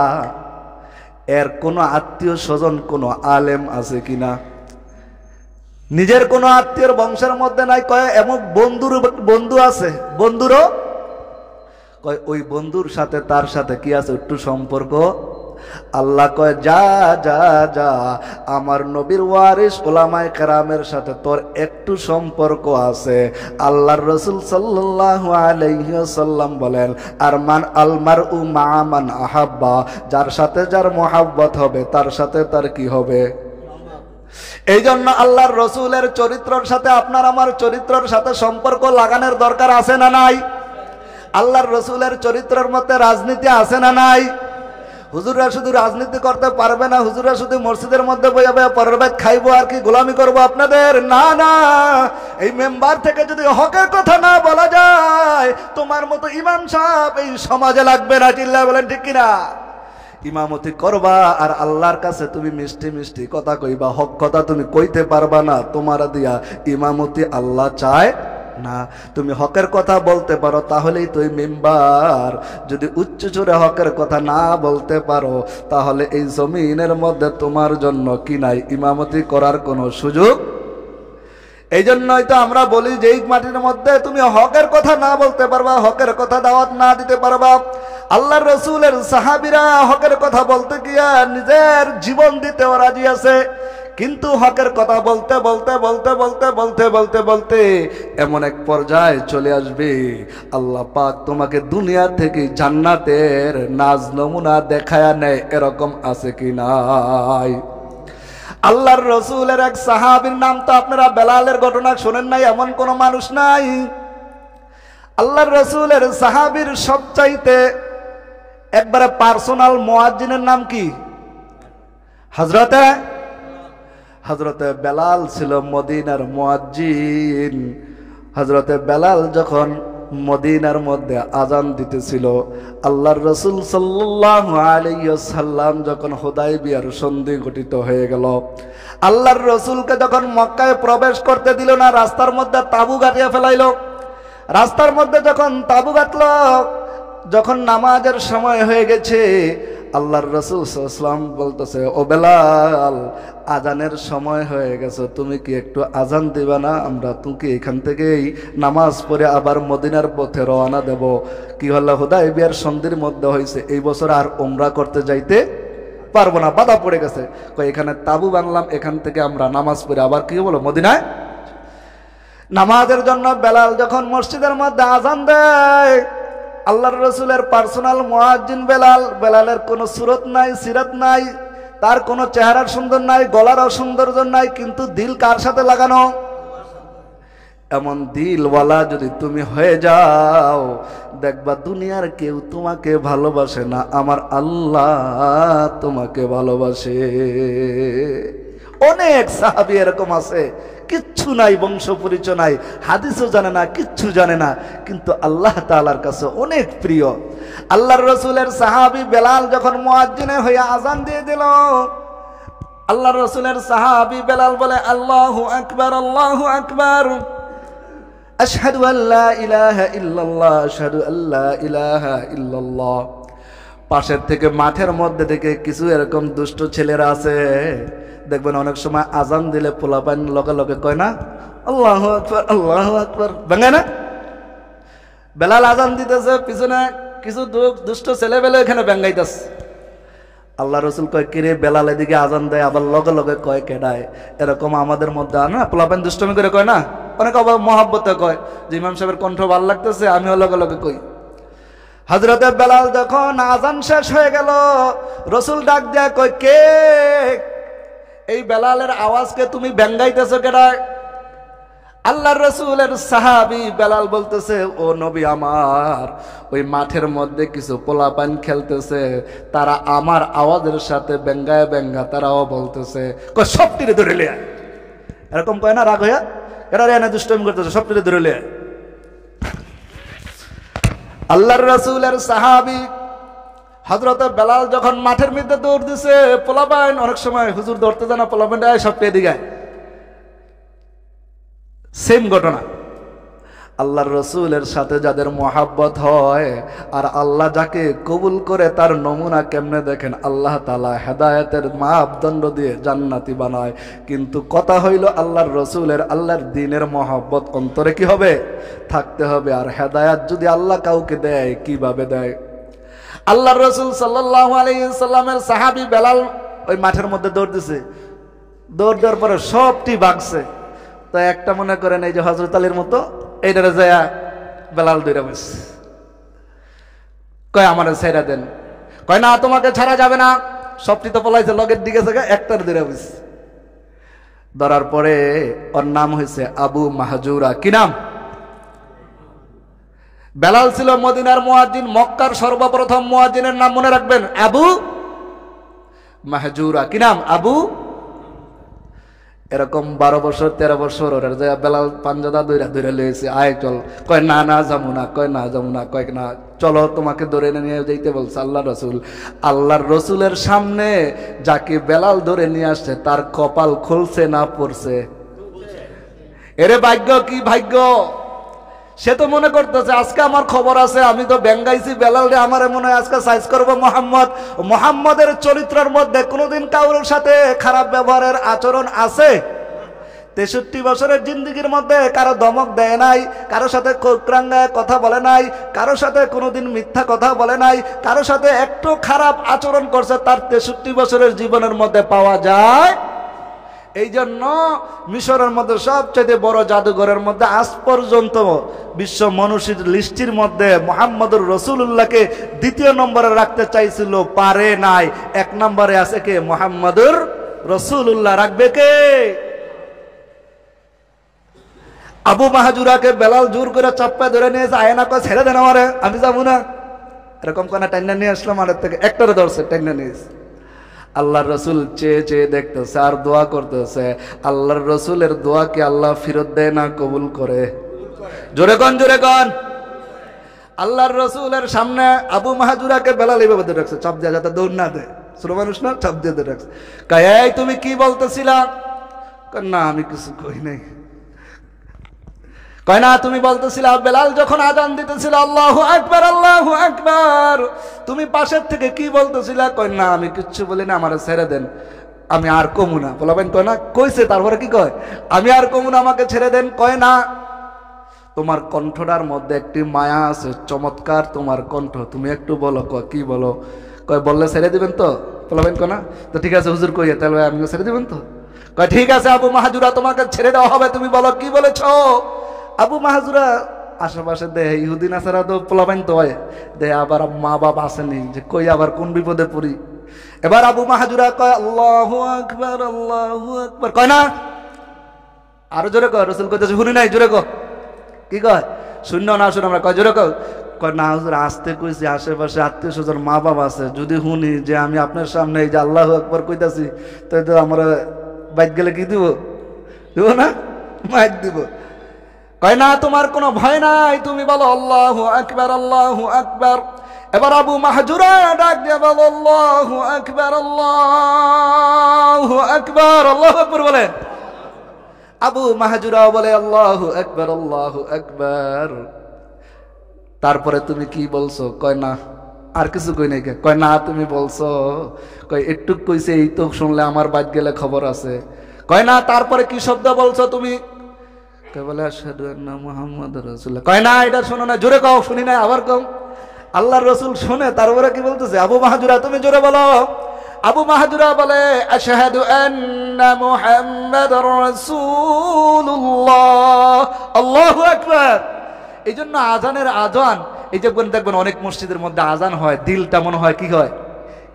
এর কোনো আত্মীয় স্বজন কোনো আলেম আছে কিনা? নিজের কোনো আত্মীয়র বংশের মধ্যে নাই, কয় এমন বন্ধু আছে, বন্ধুরও কয় ওই বন্ধুর সাথে তার সাথে কি আছে একটু সম্পর্ক? আল্লাহ কয় যা যা যা, আমার নবীর ওয়ারিস উলামায়ে কেরামের সাথে তোর একটু সম্পর্ক আছে। আল্লাহর রাসূল সাল্লাল্লাহু আলাইহি ওয়াসাল্লাম বলেন, আলমারউ মা মান আহাব্বা, যার সাথে যার মহব্বত হবে তার সাথে তার কি হবে? এই জন্য আল্লাহর রাসূলের চরিত্রের সাথে আপনার আমার চরিত্রের সাথে সম্পর্ক লাগানোর দরকার আছে না নাই? আল্লাহর রাসূলের চরিত্রের মধ্যে রাজনীতি আছে না নাই? হুজুররা শুধু রাজনীতি করতে পারবে না, হুজুররা শুধু মসজিদের মধ্যে বইয়া বইয়া পরবেদ খাইবো আর কি গোলামি করবো আপনাদের? না না, এই মেম্বার থেকে যদি হকের কথা না বলা যায়, তোমার মতো ইমাম সাহেব এই সমাজে লাগবে না। চিল্লায় বলেন ঠিক কিনা? ইমামতি করবা আর আল্লাহর কাছে তুমি মিষ্টি মিষ্টি কথা কইবা, হক কথা তুমি কইতে পারবা না, তোমার দিয়া ইমামতি আল্লাহ চায় না। তুমি হকের কথা বলতে পারো তাহলেই তুই মেম্বার। যদি উচ্চ জোরে হকের কথা না বলতে পারো, তাহলে এই জমিনের মধ্যে তোমার জন্য কি নাই? ইমামতি করার কোনো সুযোগ। এই জন্যই তো আমরা বলি যে এই মাটির মধ্যে তুমি হকের কথা না বলতে পারবা, হকের কথা দাওয়াত না দিতে পারবা, আল্লাহর রাসূলের সাহাবীরা হকের কথা বলতে গিয়া নিজের জীবন দিতেও রাজি আছে, কিন্তু হকের কথা বলতে বলতে বলতে বলতে বলতে বলতে বলতে এমন এক পর্যায়ে চলে আসবে, আল্লাহ পাক তোমাকে দুনিয়া থেকে জান্নাতের নাজ নমুনা দেখায়া নেয়, এরকম আছে কি নাই? আল্লাহর রাসূলের এক সাহাবীর নাম তো আপনারা বেলালের ঘটনা শোনেন নাই, এমন কোন মানুষ নাই। আল্লাহর রাসূলের সাহাবীর সবচাইতে একবারে পার্সোনাল মুয়াজ্জিনের নাম কি? হযরতে বেলাল ছিল মদিনার মুয়াজ্জিন। হযরতে বেলাল যখন মদিনার মধ্যে আজান দিতেছিল, আল্লাহর রাসূল সাল্লাল্লাহু আলাইহি ওয়াসাল্লাম যখন হুদায়বিয়ার সন্ধি গঠিত হয়ে গেল, আল্লাহর রাসূলকে যখন মক্কায় প্রবেশ করতে দিল না, রাস্তার মধ্যে তাঁবু গাঁথিয়া ফেলাইল। রাস্তার মধ্যে যখন তাঁবু গাঁথল, যখন নামাজের সময় হয়ে গেছে, আল্লাহর রাসূল সাল্লাল্লাহু আলাইহি ওয়াসাল্লাম বলতেছে, ও বেলাল, আজানের সময় হয়ে গেছে, তুমি কি একটু আজান দিবা না? আমরা তুমি এখান থেকেই নামাজ পড়ে আবার মদিনার পথে রওনা দেব। কি হলো, হুদায়বিয়ার সন্ধির মধ্যে হয়েছে, এই বছর আর উমরা করতে যাইতে পারবো না, বাধা পড়ে গেছে। এখানে তাবু বানলাম, এখান থেকে আমরা নামাজ পড়ে আবার কি বলো মদিনায় নামাজের জন্য। বেলাল যখন মসজিদের মধ্যে আজান দেয়, আল্লাহর রাসূলের পার্সোনাল মুয়াজ্জিন বেলাল, বেলালের কোনো সুরত নাই, সিরাত নাই, তার কোনো চেহারার সুন্দর নাই, গলারও সৌন্দর্য নাই, কিন্তু দিল কার সাথে লাগানো? এমন দিলওয়ালা যদি তুমি হয়ে যাও, দেখবা দুনিয়ার কেউ তোমাকে ভালোবাসে না, আমার আল্লাহ তোমাকে ভালোবাসে। অনেক সাহাবী এরকম আছে, কিচ্ছু নাই, বংশ পরিচয় নাই, হাদিসও জানে না, কিচ্ছু জানে না, কিন্তু আল্লাহ তাআলার কাছে অনেক প্রিয়। আল্লাহর রাসূলের সাহাবী বেলাল যখন মুয়াজ্জিনে হয়ে আজান দিয়ে দিল, আল্লাহর রাসূলের সাহাবী বেলাল বলে, আল্লাহু আকবার, আল্লাহু আকবার, আশহাদু আল্লা ইলাহা ইল্লাল্লাহ, আশহাদু আল্লা ইলাহা ইল্লাল্লাহ। পাশের থেকে মাঠের মধ্যে থেকে কিছু এরকম দুষ্ট ছেলেরা আছে, দেখবেন অনেক সময় আজান দিলে পোলাপান লগে লগে কয় না, আল্লাহু আকবার, আল্লাহু আকবার, ভাঙে না? বেলাল আজান দিতেছে, পিছনে কিছু দুষ্ট ছেলেবেলে এখানে ব্যাঙ্গাইতেছে। আল্লাহ রাসূল কয়, কিরে বেলাল এদিকে আজান দেয়, আবার লগে লগে কয় কেডায়? এরকম আমাদের মধ্যে না পোলাপান দুষ্টমি করে কয় না, অনেক আবার মহাব্বতে কয় যে ইমাম সাহেবের কণ্ঠ ভালো লাগতেছে, আমিও লগে লগে কই। হযরতে বেলাল যখন আজান শেষ হয়ে গেল, রাসূল ডাক দেয়া কয়, কে? এই বেলালের আওয়াজকে তুমি ব্যাঙ্গাইতেছো কেডায়? আল্লাহর রাসূলের সাহাবী বেলাল বলতেছে, ও নবী আমার, ওই মাঠের মধ্যে কিছু পোলাপান খেলতেছে, তারা আমার আওয়াজের সাথে ব্যঙ্গায় ব্যঙ্গা তারাও বলতেছে, কয় সবটিরে ধরে লিয়া। এরকম কয় না রাগ হইয়া, এরা রে না দুষ্টমি করতেছে, সবটিরে ধরে লিয়া। আল্লাহর রাসূলের সাহাবী হযরতে বেলাল যখন মাঠের মধ্যে দৌড় দিছে, পোলাপান অনেক সময় হুজুর ধরতে জানা, পোলাপান সবটি এদিকে। সেম ঘটনা। আল্লাহর রাসূলের সাথে যাদের মহাব্বত হয় আর আল্লাহ যাকে কবুল করে তার নমুনা কেমনে দেখেন, আল্লাহ তাআলা হেদায়েতের মাপদণ্ড দিয়ে জান্নাতি বানায়। কিন্তু কথা হইল আল্লাহর রাসূলের, আল্লাহর দ্বীনের মহাব্বত অন্তরে কি হবে? থাকতে হবে। আর হেদায়েত যদি আল্লাহ কাউকে দেয়, কিভাবে দেয়? আল্লাহর রাসূল সাল্লাল্লাহু আলাইহি সাল্লামের সাহাবী বেলাল ওই মাঠের মধ্যে দৌড় দিছে, দৌড় দেওয়ার পরে সবটি ভাগছে। তো একটা মনে করেন এই যে হযরত আলীর মতো, এইটারে যায় বেলাল দৌড়ে বসে, কয় আমারে ছেড়ে দেন। কয় না, তোমাকে ছাড়া যাবে না, সবটি তো পলাইছে, লগের দিকে জায়গা একটার দৌড়ে বসে। ধরার পরে ওর নাম হয়েছে আবু মাহজুরা। কি নাম? বেলাল ছিল মদিনার মুয়াজ্জিন, মক্কার সর্বপ্রথম মুয়াজ্জিনের নাম মনে রাখবেন, আবু মাহজুরা। কি নাম? আবু। এরকম 12 বছর 13 বছর ওরা যায় বেলাল পাঞ্জাদা দইরা দইরা লইছে, আয় চল। কয় না না যাবো না, কয় না যাবো না, কয় না চলো তোমাকে ধরে নিয়ে যাইতে বলছে আল্লাহর রাসূল। আল্লাহর রাসূলের সামনে যাকে বেলাল ধরে নিয়ে আসছে তার কপাল খুলছে না পড়ছে? এরে ভাগ্য, কি ভাগ্য! সে তো মনে করতেছে আজকে আমার খবর আছে, আমি তো ব্যাঙ্গাইছি বেলাল রে, আমার মনে হয় আজকে সাইজ করবো মোহাম্মদ। মোহাম্মদের চরিত্রের মধ্যে কোনোদিন কারোর সাথে খারাপ ব্যবহারের আচরণ আছে? 63 বছরের জিন্দেগির মধ্যে কারো ধমক দেয় নাই, কারো সাথে কোকরাঙ্গায় কথা বলে নাই, কারো সাথে কোনোদিন মিথ্যা কথা বলে নাই, কারো সাথে একটু খারাপ আচরণ করছে, তার 63 বছরের জীবনের মধ্যে পাওয়া যায়। এই জন্য মিশরের মধ্যে সবচেয়ে বড় জাদুঘরের মধ্যে আজ পর্যন্ত বিশ্ব মনীষীর লিস্টির মধ্যে মুহাম্মদুর রাসূলুল্লাহকে 2য় নম্বরে রাখতে চাইছিল, পারে নাই। 1 নম্বরে আছে কে? মুহাম্মদুর রাসূলুল্লাহ। রাখবে কে? আবু মাহাজুরাকে বেলাল জোর করে চাপ্পা ধরে নিয়েছে, আয়না কয় ছেড়ে দেন আমারে, আমি যাবো না, এরকম কোন টাইনা নিয়ে আসলাম আমাদের থেকে, একটারে ধরছে টাইনা নিয়েছে। আল্লাহর রসুল চেয়ে চেয়ে দেখতেছে আর দোয়া করতেছে। আল্লাহর রসুলের দোয়া কি আল্লাহ ফিরত দেয় না কবুল করে? জোরে কন, জোরে কন। আল্লাহর রসুলের সামনে আবু মাহাজুরাকে বেলাল এইভাবে ধরে রাখছে, চাপ দেওয়া যাতে দৌড় না দেয়, ছোট মানুষ না, চাপ দিয়ে ধরে রাখছে। কয় এই তুমি কি বলতেছিলা? না আমি কিছু কই নাই। কয় না তুমি বলতেছিলা বেলাল যখন আজান দিতেছিল আল্লাহু আকবার আল্লাহু আকবার, তুমি পাশের থেকে কি বলতেছিলা? কয় না আমি কিচ্ছু বলি না, আমারে ছেড়ে দেন, আমি আর কমু না। বলবেন কয় না, কইছে তারপরে কি কয়? আমি আর কমু না, আমাকে ছেড়ে দেন। কয় না তোমার কণ্ঠটার মধ্যে একটি মায়া আছে, চমৎকার তোমার কণ্ঠ, তুমি একটু বলো। কয় কি বলো? কয় বললে ছেড়ে দিবেন তো? বলবেন কয় না, তো ঠিক আছে হুজুর কইয়া তাহলে আমিও ছেড়ে দিবেন তো? কয় ঠিক আছে আবু মাহাজুরা তোমাকে ছেড়ে দেওয়া হবে, তুমি বলো কি বলেছো। আবু মাহাজুরা আশেপাশে দেহে ইহুদি নাসারা তো পোলাবাইন তো হয়, দেহে আবার মা বাবা আসেনি, যে কই আবার কোন বিপদে পড়ি। এবার আবু মাহাজুরা কয় আল্লাহু আকবার আল্লাহু আকবার। কয় না আরো জোরে কয়, রসুল কইতেছে শুনি নাই, জোরে কয়। কি কয়? শূন্য না শুনে আমরা। কয় জোরে কয়। কয় না হুজুর আসতে কইছি, আশেপাশে আত্মীয় স্বজন মা বাবা আছে, যদি শুনি যে আমি আপনার সামনে এই যে আল্লাহু আকবার কইতাছি, তাই তো আমরা বাইক গেলে কি দিব? দিব না, মাইক দিব। কয় না তোমার কোনো ভয় নাই, তুমি বলো আল্লাহু আকবার আল্লাহু আকবার। এবার আবু মাহজুরা ডাক দিয়ে বলো আল্লাহু আকবার আল্লাহু আকবার। আল্লাহু আকবার বলেন। আবু মাহজুরা বলে আল্লাহু আকবার আল্লাহু আকবার। তারপরে তুমি কি বলছো? কয় না আর কিছু কই নাই। কয় না তুমি বলছো। কয় একটু কইছে, এই তো শুনলে আমার বাদ গেলে খবর আছে। কয় না তারপরে কি শব্দ বলছো তুমি? বলে আশহাদু আন্না মুহাম্মাদুর রাসূলুল্লাহ। কয় না এটা শোনো না, জোরে কও। শুনি না, আবার কও। আল্লাহর রাসূল শুনে তারপরে কি বলতেছে? আবু মাহজুরা তুমি জোরে বলো। আবু মাহজুরা বলে আশহাদু আন্না মুহাম্মাদুর রাসূলুল্লাহ। আল্লাহু আকবার। এই জন্য আজানের আজান, এই যে দেখবেন অনেক মসজিদের মধ্যে আজান হয়, দিলটা মনে হয় কি হয়,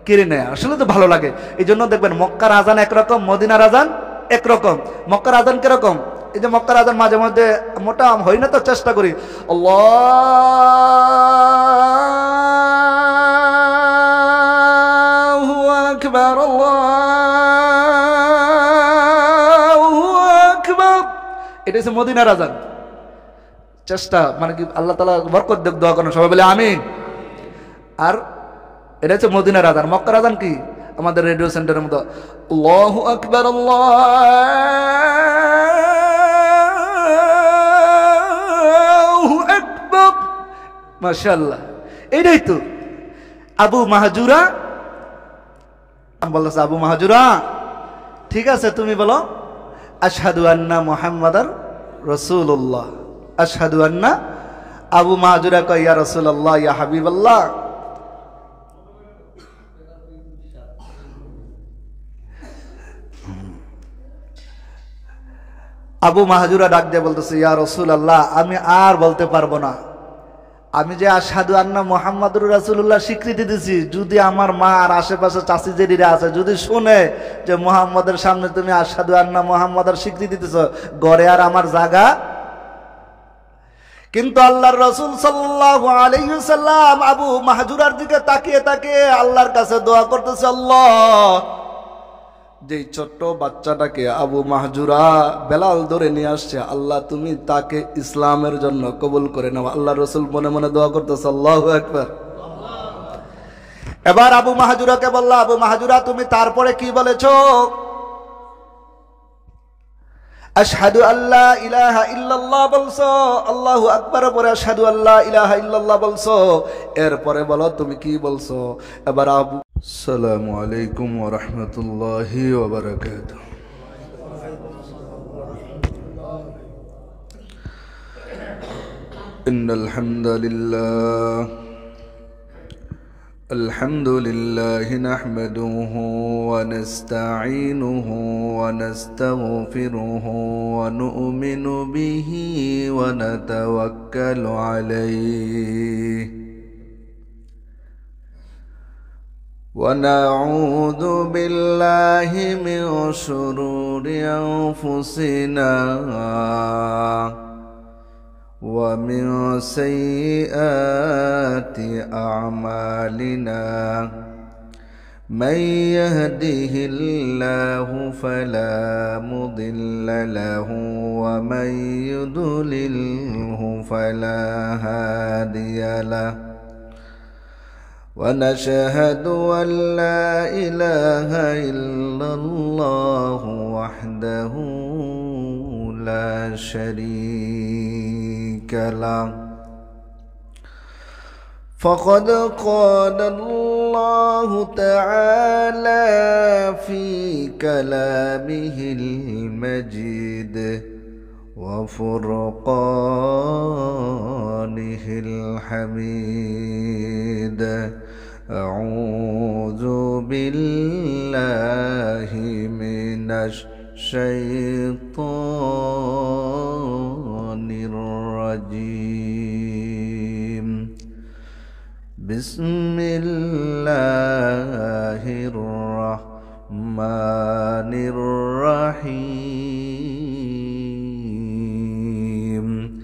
কেড়ে নেয়, আসলে তো ভালো লাগে। এই জন্য দেখবেন মক্কার আজান একরকম, মদিনার আজান একরকম। মক্কার আজান কিরকম? এই যে মক্কার আজান মাঝে মধ্যে মোটা হই না তো, চেষ্টা করি আল্লাহু আকবার আল্লাহু আকবার। এটা হচ্ছে মদিনার আজান। চেষ্টা মানে কি আল্লাহ তাআলা বরকত দেখ, দোয়া করেন সবাই বলে আমিন। আর এটা হচ্ছে মদিনার আজান। মক্কার আজান কি আমাদের রেডিও সেন্টারের মতো আল্লাহু আকবার আল্লাহু আকবার। মাশাআল্লাহ, এইটাই তো আবু মাহজুরা বলতেছে। আবু মাহজুরা ঠিক আছে তুমি বলো আশহাদু আন্না মুহাম্মাদার রাসূলুল্লাহ। আশহাদু আন্না। আবু মাহজুরা কয় ইয়া রাসূলুল্লাহ ইয়া হাবিবাল্লাহ। আবু মাহজুরা ডাক দিয়ে বলতেছে ইয়া রাসূলুল্লাহ আমি আর বলতে পারবো না, আমি যে আশহাদু আন্না মুহাম্মাদুর রাসূলুল্লাহ স্বীকৃতি দিছি, যদি আমার মা আর আশেপাশে চাচি জেরিরা আছে যদি শুনে যে মুহাম্মাদের সামনে তুমি আশহাদু আন্না মুহাম্মাদের স্বীকৃতি দিছো, ঘরে আর আমার জায়গা। কিন্তু আল্লাহর রাসূল সাল্লাল্লাহু আলাইহি ওয়াসাল্লাম আবু মাহজুরার দিকে তাকিয়ে তাকিয়ে আল্লাহর কাছে দোয়া করতেছে, আল্লাহ যেই ছোট্ট বাচ্চাটাকে আবু মাহজুরা বেলাল ধরে নিয়ে আসছে, আল্লাহ তুমি তাকে ইসলামের জন্য কবুল করে নাও। আল্লাহর রাসূল মনে মনে দোয়া করতেছে, আল্লাহু আকবার। এবার আবু মাহজুরাকে বলল, আবু মাহজুরা তুমি তারপরে কি বলেছো? আশহাদু আল্লা ইলাহা ইল্লাল্লাহ বলছো, আল্লাহু আকবার পরে আশহাদু আল্লা ইলাহা ইল্লাল্লাহ বলছো, এরপরে বলো তুমি কি বলছো? এবার আবু আসসালামু আলাইকুম ওয়া রাহমাতুল্লাহি ওয়া বারাকাতুহু। إن الحمد لله نحمده ونستعينه ونستغفره ونؤمن به ونتوكل عليه ونعوذ بالله من شرور أنفسنا ومن سيئات أعمالنا من يهده الله فلا مضل له ومن يضلله فلا هادي له ونشهد أن لا إله إلا الله وحده لا شريك له فقد قال الله تعالى في كلامه المجيد وفرقانه الحميد أعوذ بالله من الشيطان الرجيم بسم الله الرحمن الرحيم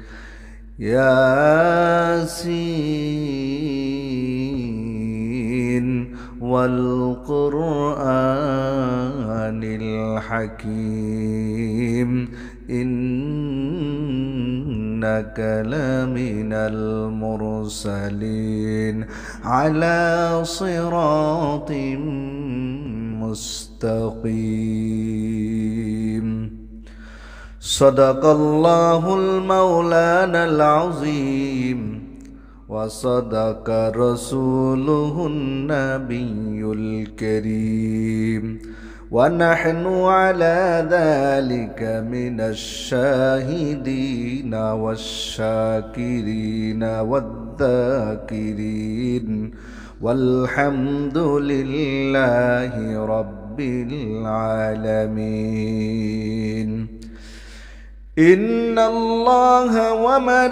ياسين والقرآن الحكيم إنك لمن المرسلين على صراط مستقيم صدق الله المولانا العظيم وصدق رسوله النبي الكريم ونحن على ذلك من الشاهدين والشاكرين والذاكرين والحمد لله رب العالمين إن الله وملائكته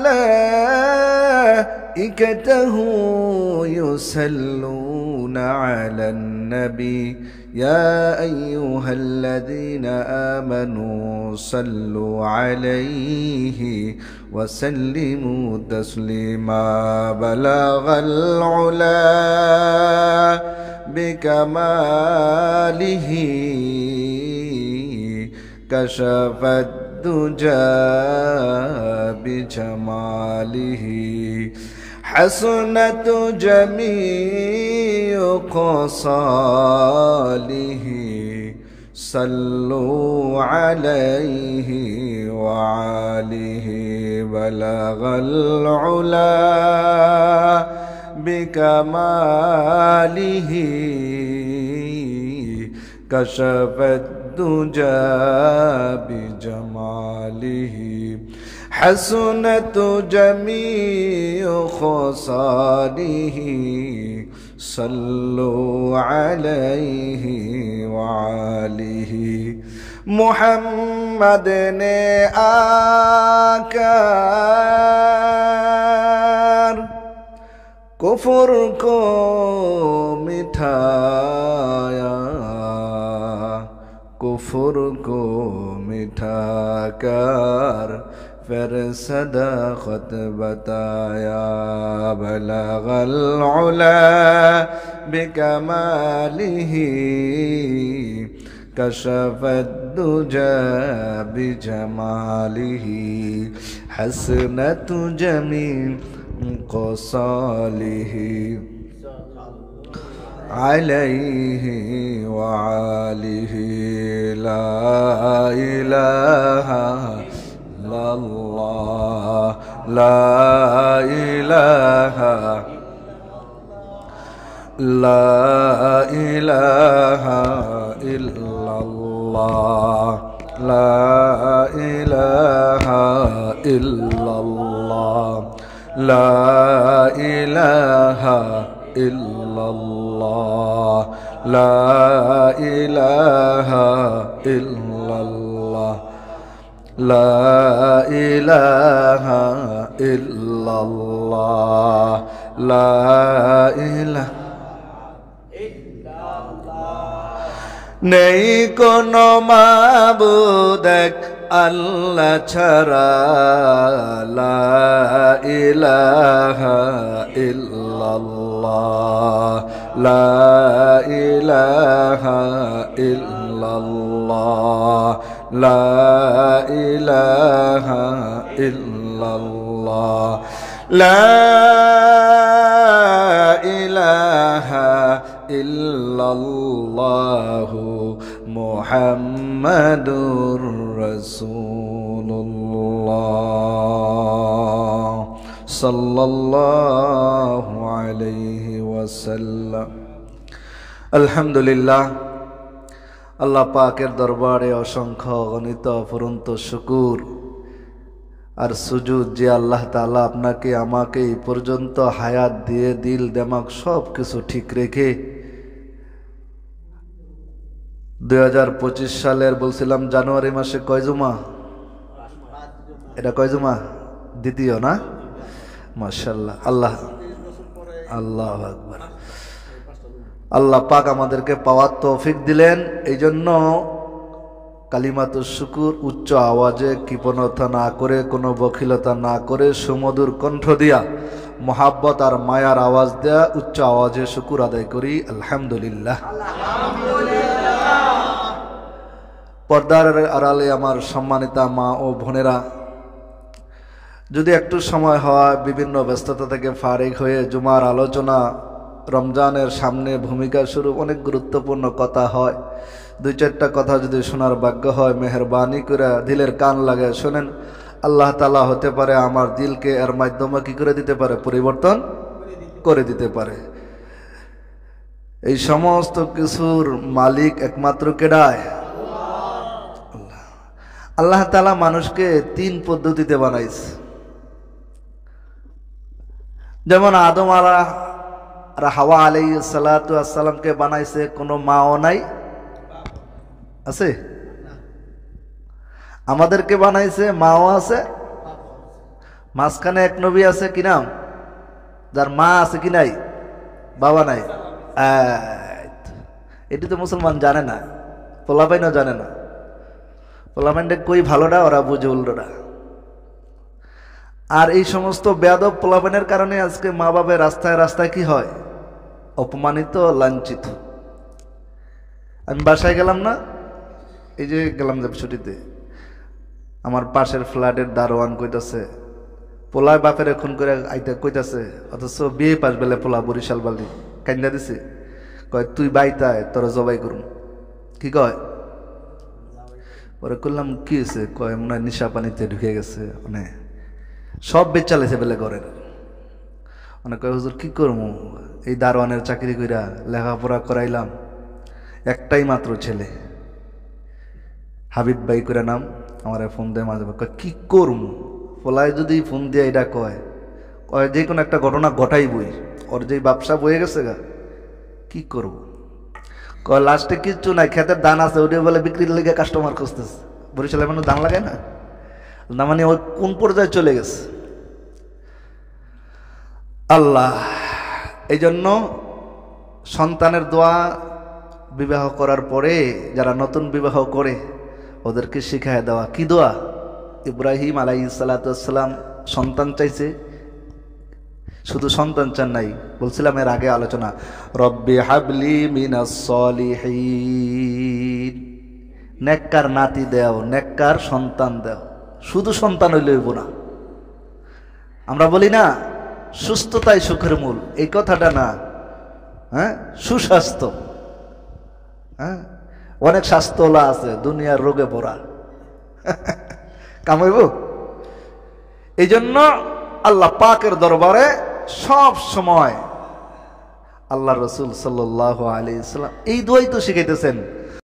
يصلون على النبي يا أيها الذين آمنوا صلوا عليه وسلموا تسليما بلغ العلا بكماله كشف الدجى بجماله حسنت جميع خصاله صلوا عليه وعليه بلغ العلا بكماله كشف الدجى بجماله حسنت جميع خصاله صلوا عليه وعليه محمد نے آکر کفر کو مٹھایا کفر کو مٹھا کر پھر صداقت بتایا بلغ العلا بکمالہ کشف الدجى بجمالہ حسنت جمیع خصالہ عليه وعليه لا إله إلا الله لا إله إلا الله لا إله إلا الله লা ইলাহা ইল্লাল্লাহ লা ইলাহা ইল্লাল্লাহ লা ইলাহা ইল্লাল্লাহ লা ইলাহা নেই কোনো মাবুদ এক আল্লাহ ছাড়া লা ইলাহা ইল্লাল্লাহ লা ইলাহা ইল্লাল্লাহ লা ইলাহা ইল্লাল্লাহ লা ইলাহা ইল্লাল্লাহু মুহাম্মাদুর রাসূলুল্লাহ সাল্লাল্লাহু আলাইহি ওয়াসাল্লাম। আলহামদুলিল্লাহ, আল্লাহ পাকের দরবারে অসংখ্য অগণিত অফুরন্ত শুকুর আর সুজুদ যে আল্লাহ তাআলা আপনাকে আমাকে এই পর্যন্ত হায়াত দিয়ে দিল দিমাগ সব কিছু ঠিক রেখে 2025 সালের বলছিলাম জানুয়ারি মাসে কয় জুমা? এটা কয় জুমা? দ্বিতীয় না? মাশাআল্লাহ, আল্লাহ আল্লাহু আকবার। আল্লাহ পাক আমাদেরকে পাওয়ার তৌফিক দিলেন, এই জন্য কালিমাতুশ শুকুর উচ্চ আওয়াজে কৃপণতা না করে, কোনো বখিলতা না করে, সুমধুর কণ্ঠ দিয়া মোহাব্বত আর মায়ার আওয়াজ দেয়া উচ্চ আওয়াজে শুকুর আদায় করি আলহামদুলিল্লাহ। পর্দার আড়ালে আমার সম্মানিতা মা ও বোনেরা, যদি একটু সময় হয় বিভিন্ন ব্যস্ততা থেকে ফারিগ হয়ে জুমার আলোচনা, রমজানের সামনে ভূমিকা স্বরূপ অনেক গুরুত্বপূর্ণ কথা হয়, দুই চারটা কথা যদি শোনার ভাগ্য হয় মেহরবানি করে দিলের কান লাগে শোনেন। আল্লাহ তাআলা হতে পারে আমার দিলকে এর মাধ্যমে কি করে দিতে পারে? পরিবর্তন করে দিতে পারে। এই সমস্ত কিছুর মালিক একমাত্র কেডায়? আল্লাহ তাআলা মানুষকে 3 পদ্ধতিতে বানাইছে। যেমন আদম আর হাওয়া আলাইহিস সালাতু ওয়াস সালামকে বানাইছে, কোনো মাও নাই, আছে? আমাদেরকে বানাইছে, মাও আছে, মাঝখানে এক নবী আছে, কি নাম? যার মা আছে কি নাই, বাবা নাই। এটি তো মুসলমান জানে না, পোলাপাইনও জানে না। পোলাপাইনটা কই ভালোটা ওরা বুঝে উল্টোটা। আর এই সমস্ত বেয়াদব পোলাপাইনের কারণে আজকে মা বাবার রাস্তায় রাস্তায় কি হয়? অপমানিত, লাঞ্ছিত। আমি বাসায় গেলাম না, এই যে গেলাম যে ছুটিতে, আমার পাশের ফ্ল্যাটের দারোয়ান কইতাছে পোলায় বাপের খুন করে আইতে কইতাছে, অথচ বিয়ে পাস বেলে পোলা বরিশাল বালি কান্দা দিছে, কয় তুই বাইতায় তোরা জবাই করুন। কি কয়? পরে করলাম কি হয়েছে? কয় মনে হয় নিশা পানিতে ঢুকে গেছে, মানে সব বেচালেছে বেলে ঘরের। মানে কয় হুজুর কি করবো, এই দারোয়ানের চাকরি কইরা লেখাপড়া করাইলাম, একটাই মাত্র ছেলে, হাবিব ভাই করে নাম, আমার ফোন দেয় মাঝে মাঝে। কি করবো? পোলায় যদি ফোন দিয়ে এটা কয় যে কোনো একটা ঘটনা ঘটাই বই, ওর যে ব্যবসা বয়ে গেছে গা, কি করবো? কয় লাস্টে কিচ্ছু নাই, খেতের দান আছে, ওটা বলে বিক্রির লেগে কাস্টমার খুঁজতেছে। বরিশালে মানুষ দান লাগায় না, না মানে ওই কোন পর্যায়ে চলে গেছে। আল্লাহ এই জন্য সন্তানের দোয়া বিবাহ করার পরে যারা নতুন বিবাহ করে ওদেরকে শিখায় দেওয়া। কি দোয়া? ইব্রাহিম আলাইহিস সালাতু ওয়াস সালাম সন্তান চাইছে, শুধু সন্তান চান নাই, বলছিলাম এর আগে আলোচনা, রব্বি হাবলি মিনাস সলিহিন, নেককার নাতি দেও, নেককার সন্তান দেও। শুধু সন্তান হইলে হইব না। আমরা বলি না সুস্থতাই সুখের মূল, এই কথাটা না, হ্যাঁ, সুস্বাস্থ্য। হ্যাঁ, অনেক স্বাস্থ্যওয়ালা আছে দুনিয়ার রোগে পড়া, কামাইব। এই জন্য আল্লাহ পাকের দরবারে সব সময় আল্লাহ রসুল সাল্লাল্লাহু আলাইহি ওয়াসাল্লাম এই দোয়াই তো শিখাইতেছেন,